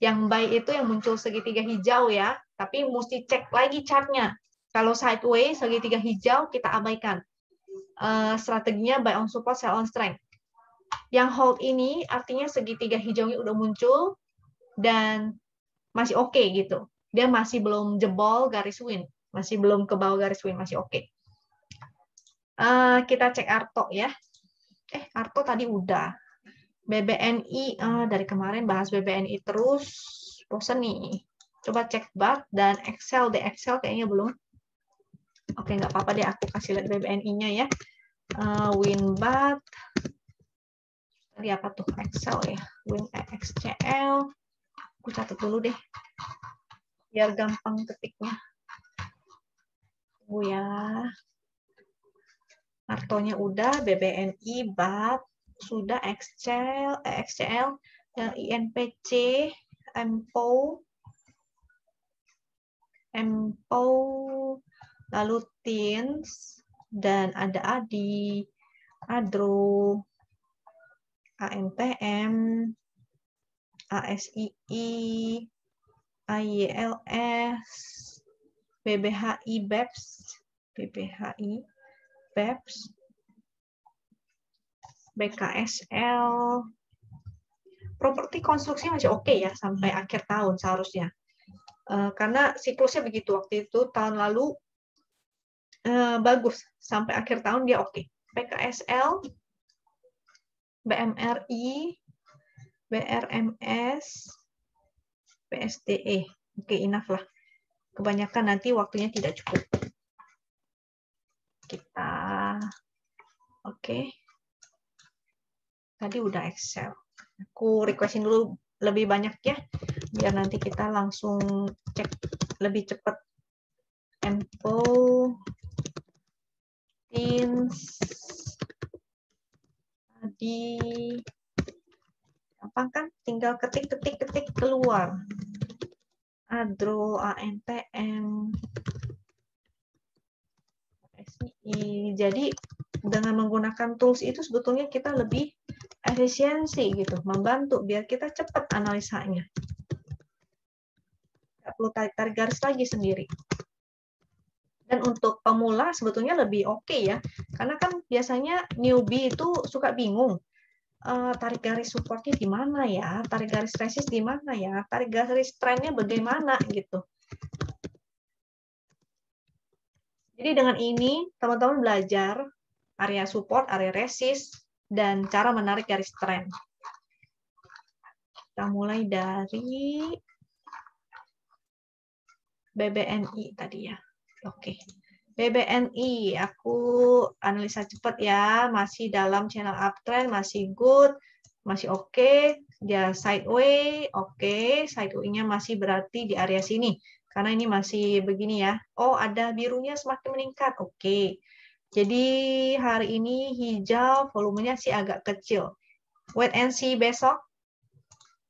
Speaker 1: Yang buy itu yang muncul segitiga hijau ya. Tapi mesti cek lagi chartnya. Kalau sideways segitiga hijau kita abaikan. strateginya buy on support, sell on strength. Yang hold ini artinya segitiga hijaunya udah muncul dan masih oke gitu. Dia masih belum jebol garis win, masih belum ke bawah garis win, masih oke. Kita cek Arto ya. Arto tadi udah. BBNI, dari kemarin bahas BBNI terus, bosan nih. Coba cek BAT dan Excel deh. Excel kayaknya belum. Oke, nggak apa-apa deh, aku kasih lihat BBNI-nya ya. WinBAT. Tadi apa tuh? Excel ya. WinXCL. Aku catat dulu deh. Biar gampang ketiknya. Tunggu ya. Artonya udah, BBNI, BAT, sudah, XCL, INPC, MPO, lalu TINS, dan ada ADI, ADRO, AMTM, ASII, AYLS, BBHI, BEPS, BKSL. Properti konstruksi masih oke ya sampai akhir tahun seharusnya. Karena siklusnya begitu, waktu itu tahun lalu bagus, sampai akhir tahun dia oke. PKSL, BMRI, BRMS, PSDE. Oke, enough lah. Kebanyakan nanti waktunya tidak cukup. Kita oke. Tadi udah Excel. Aku requestin dulu lebih banyak ya, biar nanti kita langsung cek lebih cepat. Info, TINS, tadi gampang kan? Tinggal ketik keluar. ADRO, ANTM, SII. Jadi dengan menggunakan tools itu sebetulnya kita lebih efisiensi gitu, membantu biar kita cepat analisanya. Nggak perlu tarik garis lagi sendiri. Dan untuk pemula sebetulnya lebih oke ya, karena kan biasanya newbie itu suka bingung. Tarik garis supportnya di mana ya, tarik garis resist di mana ya, tarik garis trendnya bagaimana gitu. Jadi dengan ini teman-teman belajar area support, area resist, dan cara menarik garis trend. Kita mulai dari BBNI tadi ya. Oke. BBNI, aku analisa cepat ya, masih dalam channel uptrend, masih good, masih oke. Dia sideways, oke. Sideways-nya masih berarti di area sini. Karena ini masih begini ya. Oh, ada birunya semakin meningkat. Oke. Jadi hari ini hijau, volumenya sih agak kecil. Wait and see besok.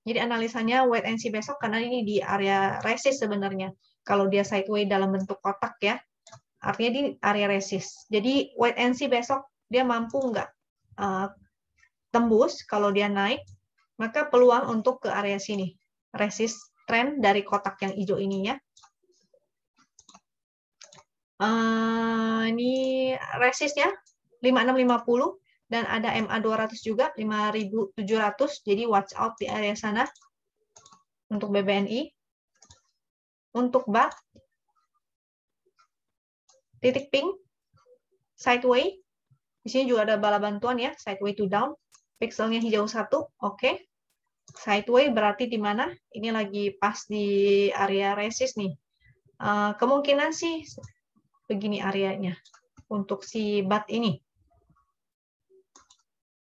Speaker 1: Jadi analisanya wait and see besok karena ini di area resist sebenarnya. Kalau dia sideways dalam bentuk kotak ya, artinya di area resist. Jadi wait and see besok dia mampu nggak tembus. Kalau dia naik, maka peluang untuk ke area sini. Resist trend dari kotak yang hijau ini ya. Ini resistnya 5650 dan ada MA 200 juga 5700, jadi watch out di area sana untuk BBNI. Untuk BAT titik pink sideways, di sini juga ada bala bantuan ya, sideways to down, pixelnya hijau 1, oke. Sideways berarti di mana? Ini lagi pas di area resist nih. Kemungkinan sih begini areanya untuk si BAT ini.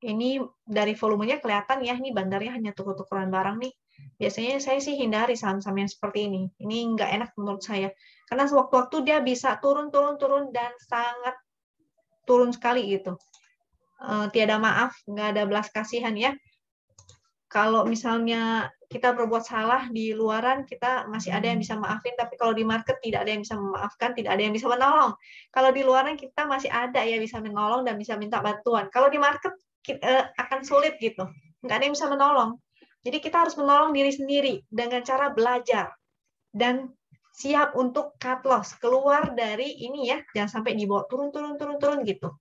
Speaker 1: Ini dari volumenya kelihatan ya, ini bandarnya hanya tuker-tukeran barang nih. Biasanya saya sih hindari saham-saham yang seperti ini. Ini nggak enak menurut saya. Karena sewaktu-waktu dia bisa turun dan sangat turun sekali gitu. Tiada maaf, nggak ada belas kasihan ya. Kalau misalnya kita berbuat salah di luaran, kita masih ada yang bisa maafin, tapi kalau di market tidak ada yang bisa memaafkan, tidak ada yang bisa menolong. Kalau di luaran kita masih ada ya bisa menolong dan bisa minta bantuan. Kalau di market akan sulit gitu, nggak ada yang bisa menolong. Jadi kita harus menolong diri sendiri dengan cara belajar dan siap untuk cut loss, keluar dari ini ya, jangan sampai dibawa turun gitu.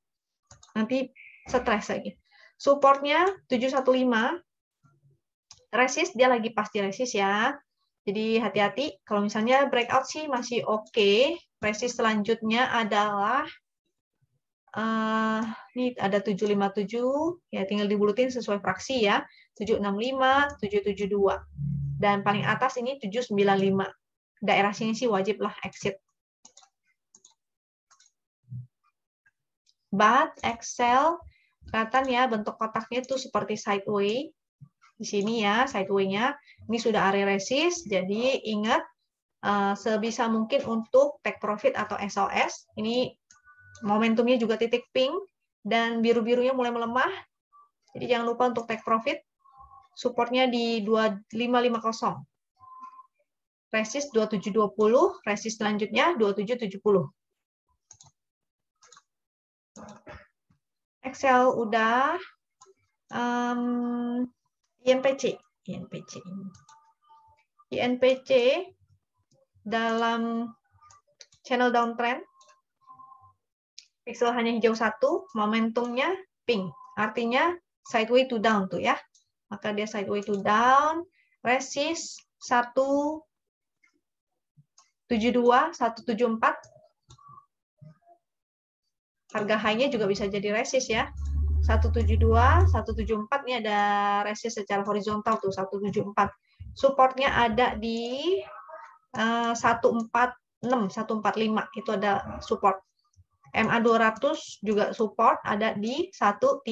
Speaker 1: nanti stres lagi. Supportnya 715, resist dia lagi pas di resist ya. Jadi hati-hati, kalau misalnya breakout sih masih oke. Resist selanjutnya adalah ini ada 757, ya tinggal dibulutin sesuai fraksi ya. 765, 772. Dan paling atas ini 795. Daerah sini sih wajib lah exit. But Excel kelihatan ya bentuk kotaknya itu seperti sideway. Di sini ya sideway-nya. Ini sudah area resist, jadi ingat sebisa mungkin untuk take profit atau SOS. Ini momentumnya juga titik pink dan biru-birunya mulai melemah. Jadi jangan lupa untuk take profit. Supportnya di 2550. Resist 2720, resist selanjutnya 2770. Excel udah. INPC. INPC dalam channel downtrend. Pixel hanya hijau satu, momentumnya pink. Artinya sideway to down tuh ya. Maka dia sideway to down, resist 172, 174. Harga high-nya juga bisa jadi resist ya. 172, 174 ini ada resist secara horizontal tuh 174. Supportnya ada di 146, 145 itu ada support. MA 200 juga support ada di 135.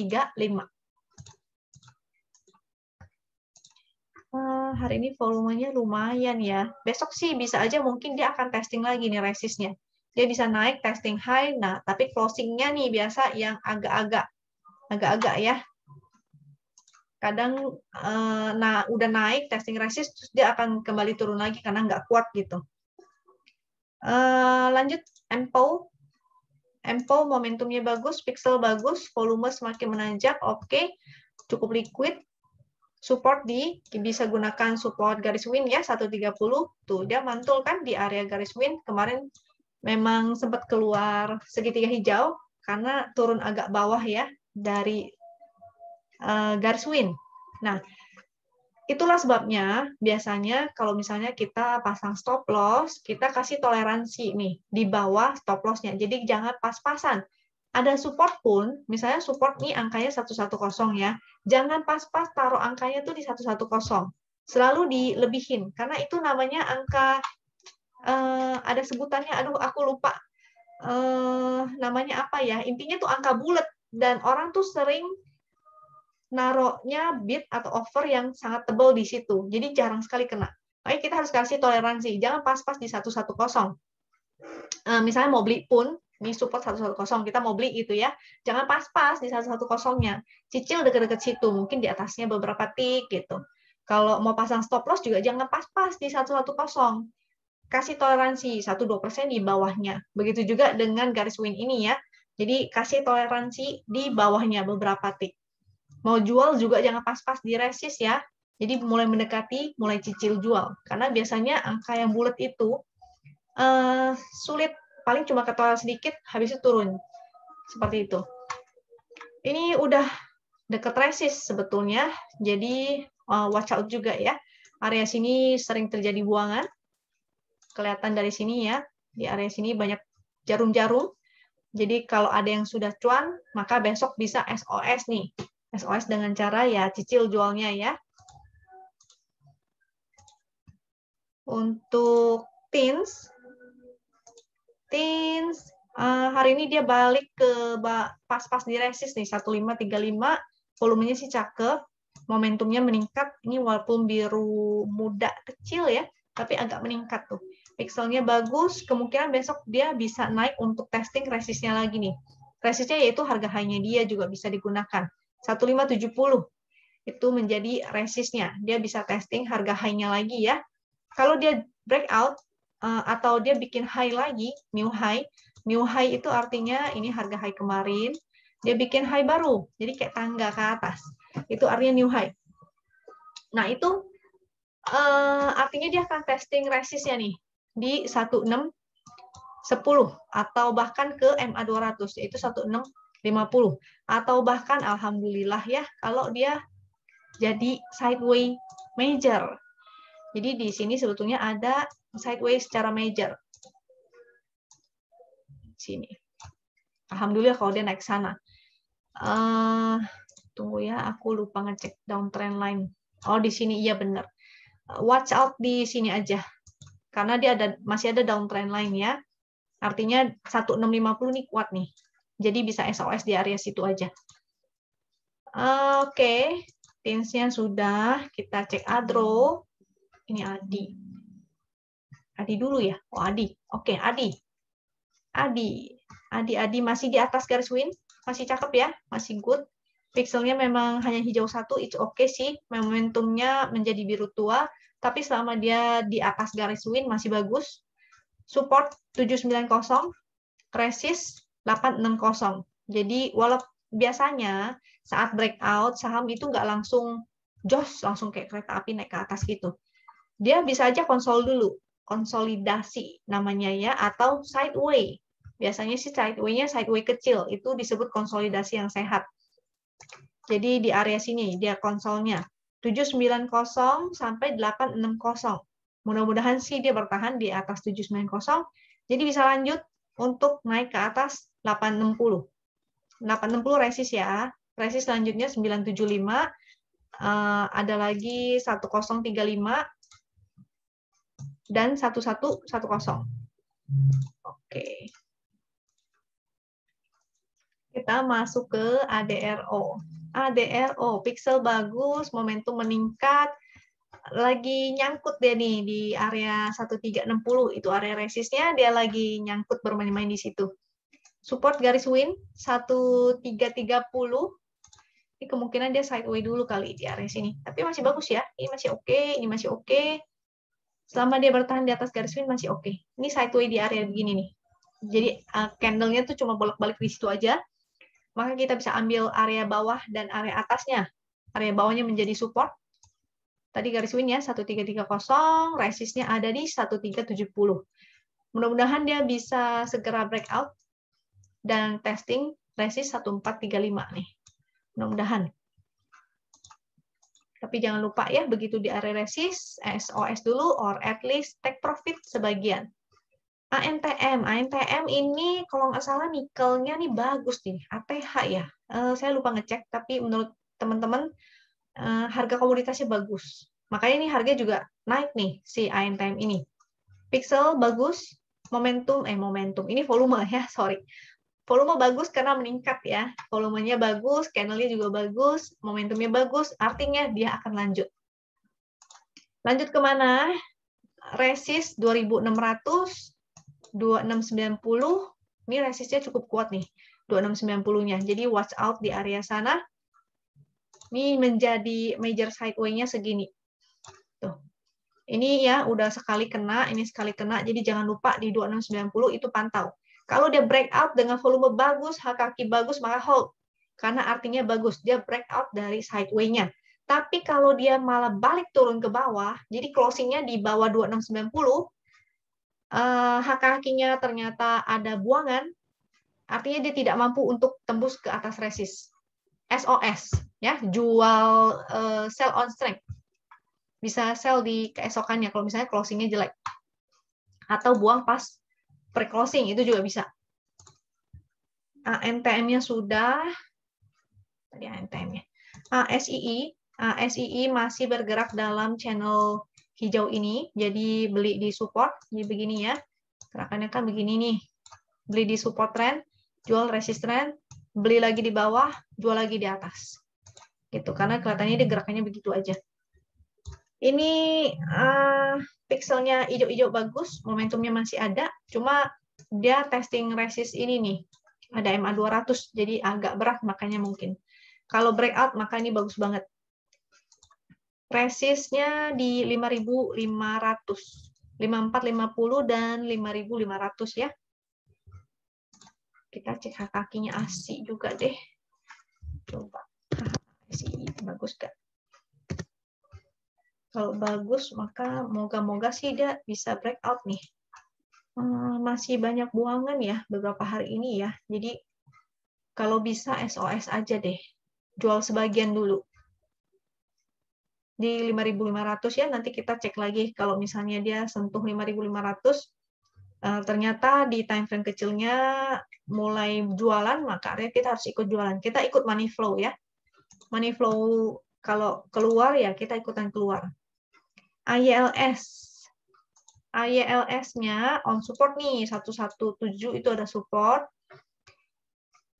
Speaker 1: Hari ini volumenya lumayan ya. Besok sih bisa aja mungkin dia akan testing lagi nih resistnya. Dia bisa naik testing high, nah tapi closingnya nih biasa yang agak-agak ya. Kadang nah udah naik testing resist terus dia akan kembali turun lagi karena nggak kuat gitu. Lanjut MPO momentumnya bagus, pixel bagus, volume semakin menanjak, oke, cukup liquid. Support bisa gunakan support garis win ya 130. Tuh dia mantul kan di area garis win. Kemarin memang sempat keluar segitiga hijau karena turun agak bawah ya dari garis win. Nah, itulah sebabnya biasanya kalau misalnya kita pasang stop loss, kita kasih toleransi nih di bawah stop loss-nya. Jadi jangan pas-pasan. Ada support pun, misalnya support nih angkanya 110 ya. Jangan pas-pas taruh angkanya tuh di 110. Selalu dilebihin karena itu namanya angka ada sebutannya, aduh aku lupa. Namanya apa ya? Intinya tuh angka bulat dan orang tuh sering naruhnya bid atau offer yang sangat tebal di situ. Jadi jarang sekali kena. Makanya kita harus kasih toleransi. Jangan pas-pas di 110. Misalnya mau beli pun, ini support 110, kita mau beli gitu ya. Jangan pas-pas di 110-nya. Cicil deket-deket situ, mungkin di atasnya beberapa tik gitu. Kalau mau pasang stop loss juga jangan pas-pas di 110. Kasih toleransi 1-2% di bawahnya. Begitu juga dengan garis win ini ya. Jadi kasih toleransi di bawahnya beberapa tik. Mau jual juga jangan pas-pas di resist ya. Jadi mulai mendekati, mulai cicil jual. Karena biasanya angka yang bulat itu sulit, paling cuma ketolak sedikit, habis itu turun. Seperti itu. Ini udah deket resist sebetulnya, jadi watch out juga ya. Area sini sering terjadi buangan. Kelihatan dari sini ya, di area sini banyak jarum-jarum. Jadi kalau ada yang sudah cuan, maka besok bisa SOS nih. SOS dengan cara ya cicil jualnya ya. Untuk teens hari ini dia balik ke pas-pas di resist nih 1535, volumenya sih cakep, momentumnya meningkat. Ini walaupun biru muda kecil ya, tapi agak meningkat tuh. Pixelnya bagus, kemungkinan besok dia bisa naik untuk testing resistnya lagi nih. Resistnya yaitu harga high-nya dia juga bisa digunakan. 1570 itu menjadi resistnya. Dia bisa testing harga high-nya lagi ya. Kalau dia breakout atau dia bikin high lagi, new high itu artinya ini harga high kemarin, dia bikin high baru, jadi kayak tangga ke atas. Itu artinya new high. Nah, itu artinya dia akan testing resistnya nih di 1610 atau bahkan ke MA 200 yaitu 1650. 50. Atau bahkan alhamdulillah ya, kalau dia jadi sideways major. Jadi di sini sebetulnya ada sideways secara major. Sini. Alhamdulillah kalau dia naik sana. Tunggu ya, aku lupa ngecek downtrend line. Oh, di sini iya benar. Watch out di sini aja. Karena dia masih ada downtrend line ya. Artinya 1650 nih kuat nih. Jadi bisa SOS di area situ aja. Oke, Teams-nya sudah. Kita cek Adro. Ini Adi. Adi dulu ya. Oh, Adi. Oke, Adi. Adi masih di atas garis win. Masih cakep ya. Masih good. Pixelnya memang hanya hijau satu. Itu oke sih. Momentumnya menjadi biru tua. Tapi selama dia di atas garis win masih bagus. Support 790. Resist 860. Jadi walaupun biasanya saat breakout saham itu nggak langsung jos, langsung kayak kereta api naik ke atas gitu. Dia bisa aja konsolidasi namanya ya, atau sideway. Biasanya sih sideway-nya sideway kecil, itu disebut konsolidasi yang sehat. Jadi di area sini dia konsolnya 790 sampai 860. Mudah-mudahan sih dia bertahan di atas 790. Jadi bisa lanjut untuk naik ke atas 860. 860 resist ya. Resist selanjutnya 975. Ada lagi 1035 dan 1110. Oke. Kita masuk ke ADRO. ADRO, pixel bagus, momentum meningkat, lagi nyangkut dia nih di area 1360, itu area resistnya, dia lagi nyangkut bermain-main di situ. Support garis win 1330. Ini kemungkinan dia sideway dulu kali di area sini. Tapi masih bagus ya. Ini masih oke, ini masih oke. Selama dia bertahan di atas garis win masih oke. Ini sideway di area begini nih. Jadi candle-nya tuh cuma bolak-balik di situ aja. Maka kita bisa ambil area bawah dan area atasnya. Area bawahnya menjadi support. Tadi garis win ya 1330, resistnya ada di 1370. Mudah-mudahan dia bisa segera breakout dan testing resist 1435 nih. Mudah-mudahan. Tapi jangan lupa ya, begitu di area resist, SOS dulu, or at least take profit sebagian. ANTM ini kalau nggak salah nikelnya nih bagus nih, ATH ya. Saya lupa ngecek, tapi menurut teman-teman harga komoditasnya bagus. Makanya ini harga juga naik nih si ANTM ini. Pixel bagus, momentum, ini volume ya, sorry. Volume bagus karena meningkat ya. Volumenya bagus, candle-nya juga bagus, momentumnya bagus, artinya dia akan lanjut. Lanjut kemana? Resist 2600, 2690. Ini resistnya cukup kuat nih, 2690-nya. Jadi watch out di area sana. Ini menjadi major sideway-nya segini. Tuh. Ini ya udah sekali kena, ini sekali kena, jadi jangan lupa di 2690 itu pantau. Kalau dia breakout dengan volume bagus, kaki bagus, maka hold. Karena artinya bagus, dia breakout dari sideway-nya. Tapi kalau dia malah balik turun ke bawah, jadi closing-nya di bawah 2690, kaki-kakinya ternyata ada buangan, artinya dia tidak mampu untuk tembus ke atas resist. SOS, ya, jual sell on strength. Bisa sell di keesokannya kalau misalnya closing-nya jelek. Atau buang pas pre-closing, itu juga bisa. ANTM-nya sudah. Tadi ANTM-nya. ASII masih bergerak dalam channel hijau ini. Jadi beli di support. Jadi begini ya. Gerakannya kan begini nih. Beli di support trend, jual resist trend, beli lagi di bawah, jual lagi di atas. Gitu. Karena kelihatannya dia gerakannya begitu aja. Ini pixelnya hijau-hijau bagus, momentumnya masih ada, cuma dia testing resist ini nih, ada MA 200, jadi agak berat makanya mungkin. Kalau breakout maka ini bagus banget. Resistnya di 5.500, 5450 dan 5.500 ya. Kita cek kakinya ASI juga deh. Coba ASI bagus gak? Kalau bagus, maka moga-moga sih dia bisa breakout nih. Masih banyak buangan ya beberapa hari ini ya. Jadi Kalau bisa SOS aja deh. Jual sebagian dulu. Di 5.500 ya, nanti kita cek lagi kalau misalnya dia sentuh 5.500, ternyata di time frame kecilnya mulai jualan, maka kita harus ikut jualan. Kita ikut money flow ya. Money flow kalau keluar ya kita ikutan keluar. ILS-nya on support nih, 117 itu ada support.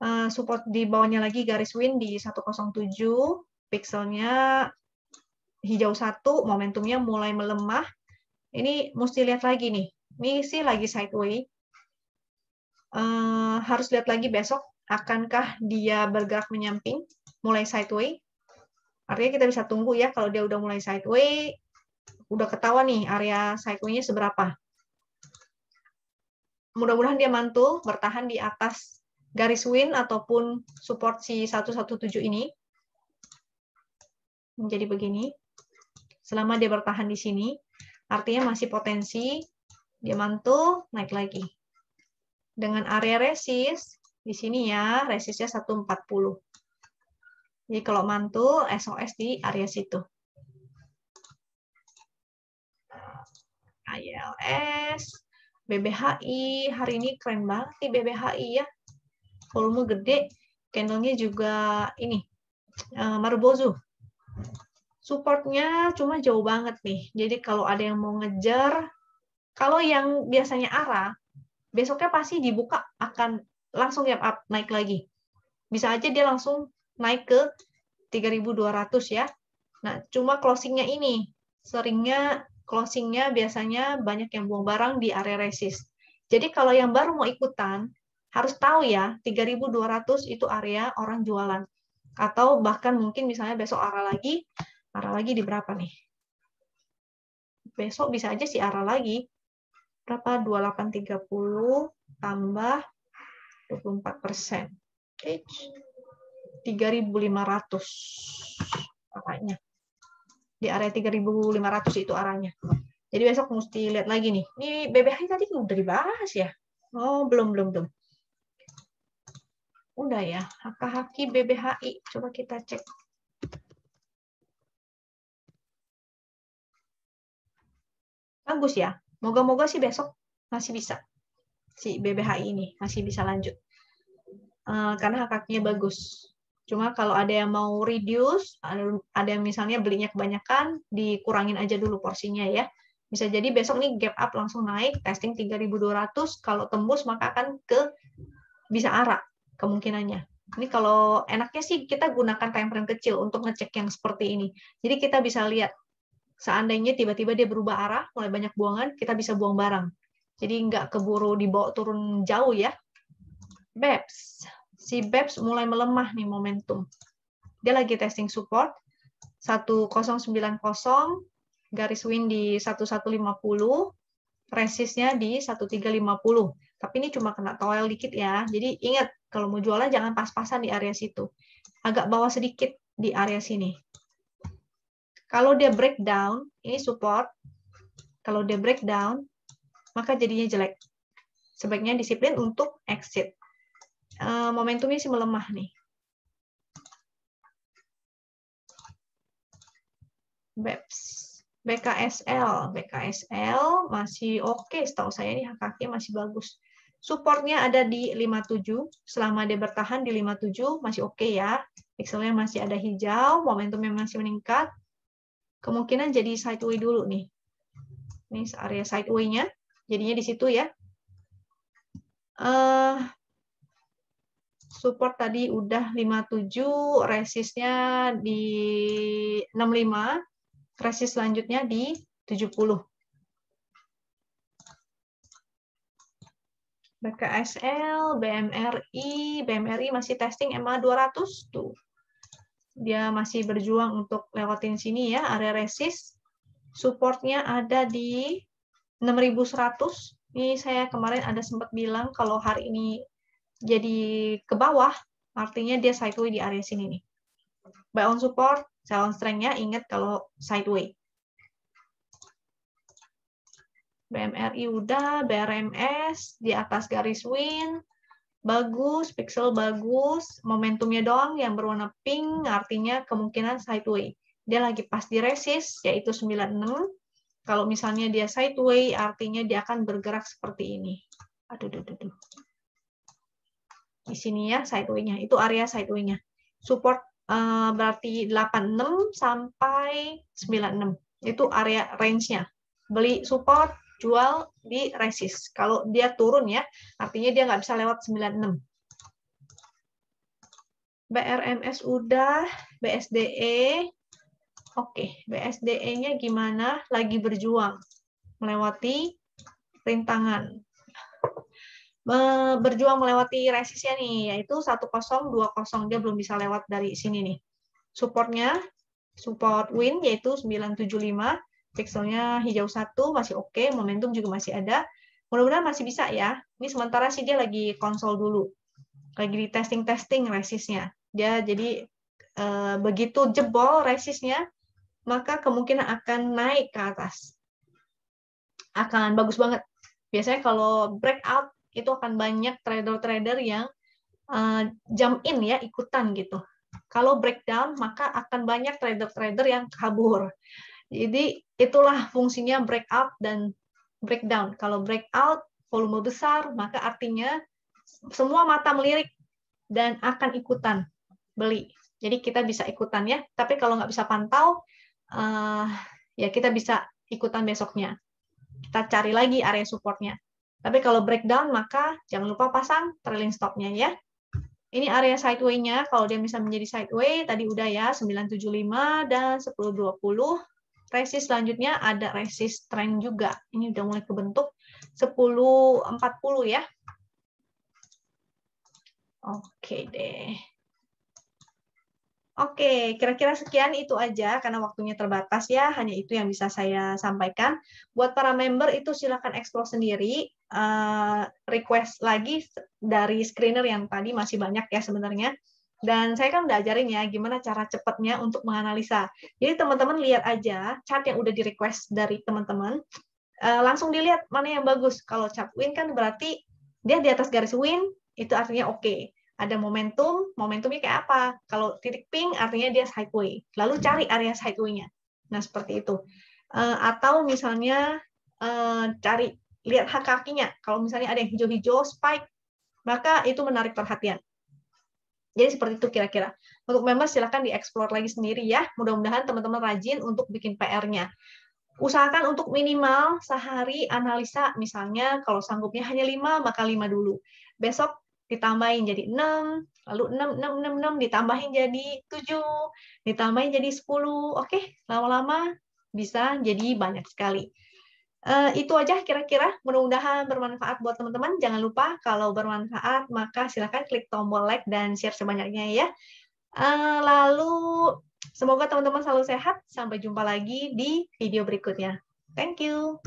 Speaker 1: Support di bawahnya lagi garis win di 107, pixelnya hijau 1, momentumnya mulai melemah. Ini mesti lihat lagi nih. Ini sih lagi sideways. Harus lihat lagi besok, akankah dia bergerak menyamping, mulai sideways. Artinya kita bisa tunggu ya, kalau dia udah mulai sideways, udah ketahuan nih area sideways-nya seberapa. Mudah-mudahan dia mantul, bertahan di atas garis win ataupun support si 117 ini. Menjadi begini. Selama dia bertahan di sini, artinya masih potensi dia mantul, naik lagi. Dengan area resist, di sini ya, resistnya 140. Jadi kalau mantul, SOS di area situ. ILS, BBHI, hari ini keren banget nih BBHI ya. Volume gede, candlenya juga ini, Marubozu. Supportnya cuma jauh banget nih. Jadi kalau ada yang mau ngejar, kalau yang biasanya arah, besoknya pasti dibuka akan langsung gap up, naik lagi. Bisa aja dia langsung naik ke 3.200 ya. Nah, cuma closingnya ini, seringnya closingnya biasanya banyak yang buang barang di area resist. Jadi kalau yang baru mau ikutan, harus tahu ya, 3.200 itu area orang jualan. Atau bahkan mungkin misalnya besok arah lagi di berapa nih? Besok bisa aja sih arah lagi. Berapa? 2830 tambah 24%. 3.500 arahnya. Di area 3.500 itu arahnya. Jadi besok mesti lihat lagi nih. Ini BBHI tadi udah dibahas ya? Oh, belum. Udah ya, Haki BBHI. Coba kita cek. Bagus ya. Moga-moga sih besok masih bisa. Si BBHI ini masih bisa lanjut. Karena haknya bagus. Cuma kalau ada yang mau reduce, ada yang misalnya belinya kebanyakan, dikurangin aja dulu porsinya ya. Bisa jadi besok nih gap up langsung naik, testing 3.200, kalau tembus maka akan bisa arah kemungkinannya. Ini kalau enaknya sih kita gunakan time frame kecil untuk ngecek yang seperti ini. Jadi kita bisa lihat, seandainya tiba-tiba dia berubah arah, mulai banyak buangan, kita bisa buang barang. Jadi nggak keburu dibawa turun jauh ya. BEPS. Si BEPS mulai melemah nih momentum. Dia lagi testing support 1090, garis win di 1150, resistnya di 1350. Tapi ini cuma kena toel dikit ya. Jadi ingat, kalau mau jualan jangan pas-pasan di area situ. Agak bawah sedikit di area sini. Kalau dia breakdown, ini support. Kalau dia breakdown, maka jadinya jelek. Sebaiknya disiplin untuk exit. Momentumnya sih melemah nih. BEPS, BKSL masih oke, setahu saya nih HKK masih bagus. Supportnya ada di 57, selama dia bertahan di 57 masih oke ya. Pixelnya masih ada hijau, momentumnya masih meningkat. Kemungkinan jadi sideways dulu nih. Ini area sideways-nya, jadinya di situ ya. Support tadi udah 57, resistnya di 65, resist selanjutnya di 70. BKSL, BMRI masih testing MA 200 tuh. Dia masih berjuang untuk lewatin sini ya, area resist. Supportnya ada di 6.100. Ini saya kemarin ada sempat bilang kalau hari ini jadi ke bawah, artinya dia sideways di area sini nih. Buy on support, sell on strength-nya ingat kalau sideways. BMRI udah, BRMS di atas garis win, bagus, pixel bagus, momentumnya doang yang berwarna pink, artinya kemungkinan sideway. Dia lagi pas di resist, yaitu 96. Kalau misalnya dia sideway, artinya dia akan bergerak seperti ini. Aduh. Di sini ya, sideway-nya. Itu area sideway-nya. Support berarti 86 sampai 96. Itu area range-nya. Beli support, jual di resist. Kalau dia turun ya, artinya dia nggak bisa lewat 96. BRMS udah, BSDE. Oke, BSDE-nya gimana? Lagi berjuang melewati rintangan. Berjuang melewati resistnya nih, yaitu 1020, dia belum bisa lewat dari sini nih. Supportnya, support win yaitu 975, pixelnya hijau 1, masih oke, momentum juga masih ada. Mudah-mudahan masih bisa ya. Ini sementara sih dia lagi konsol dulu. Lagi di testing resistnya. Dia jadi begitu jebol resistnya, maka kemungkinan akan naik ke atas. Akan bagus banget. Biasanya kalau breakout, itu akan banyak trader-trader yang jump in ya, ikutan gitu. Kalau breakdown, maka akan banyak trader-trader yang kabur. Jadi itulah fungsinya breakout dan breakdown. Kalau breakout, volume besar, maka artinya semua mata melirik dan akan ikutan beli. Jadi kita bisa ikutan ya, tapi kalau nggak bisa pantau, ya kita bisa ikutan besoknya. Kita cari lagi area supportnya. Tapi kalau breakdown, maka jangan lupa pasang trailing stop-nya ya. Ini area sideway-nya, kalau dia bisa menjadi sideway, tadi udah ya, 975 dan 1020. Resist selanjutnya ada resist trend juga. Ini udah mulai kebentuk 1040 ya. Oke deh. Oke, kira-kira sekian itu aja karena waktunya terbatas ya, hanya itu yang bisa saya sampaikan. Buat para member itu silakan explore sendiri, request lagi dari screener yang tadi masih banyak ya sebenarnya. Dan saya kan udah ajarin ya gimana cara cepatnya untuk menganalisa. Jadi teman-teman lihat aja chart yang udah di request dari teman-teman, langsung dilihat mana yang bagus. Kalau chart win kan berarti dia di atas garis win, itu artinya oke. Ada momentumnya kayak apa? Kalau titik pink artinya dia sideway. Lalu cari area sideway-nya. Nah, seperti itu. Atau misalnya cari, lihat hak kakinya. Kalau misalnya ada yang hijau-hijau, spike, maka itu menarik perhatian. Jadi seperti itu kira-kira. Untuk member silakan dieksplor lagi sendiri ya. Mudah-mudahan teman-teman rajin untuk bikin PR-nya. Usahakan untuk minimal sehari analisa, misalnya kalau sanggupnya hanya 5, maka 5 dulu. Besok ditambahin jadi 6, lalu 6, ditambahin jadi 7, ditambahin jadi 10. Oke, lama-lama bisa jadi banyak sekali. Itu aja kira-kira, mudah-mudahan bermanfaat buat teman-teman. Jangan lupa kalau bermanfaat, maka silakan klik tombol like dan share sebanyaknya ya. Lalu semoga teman-teman selalu sehat. Sampai jumpa lagi di video berikutnya. Thank you.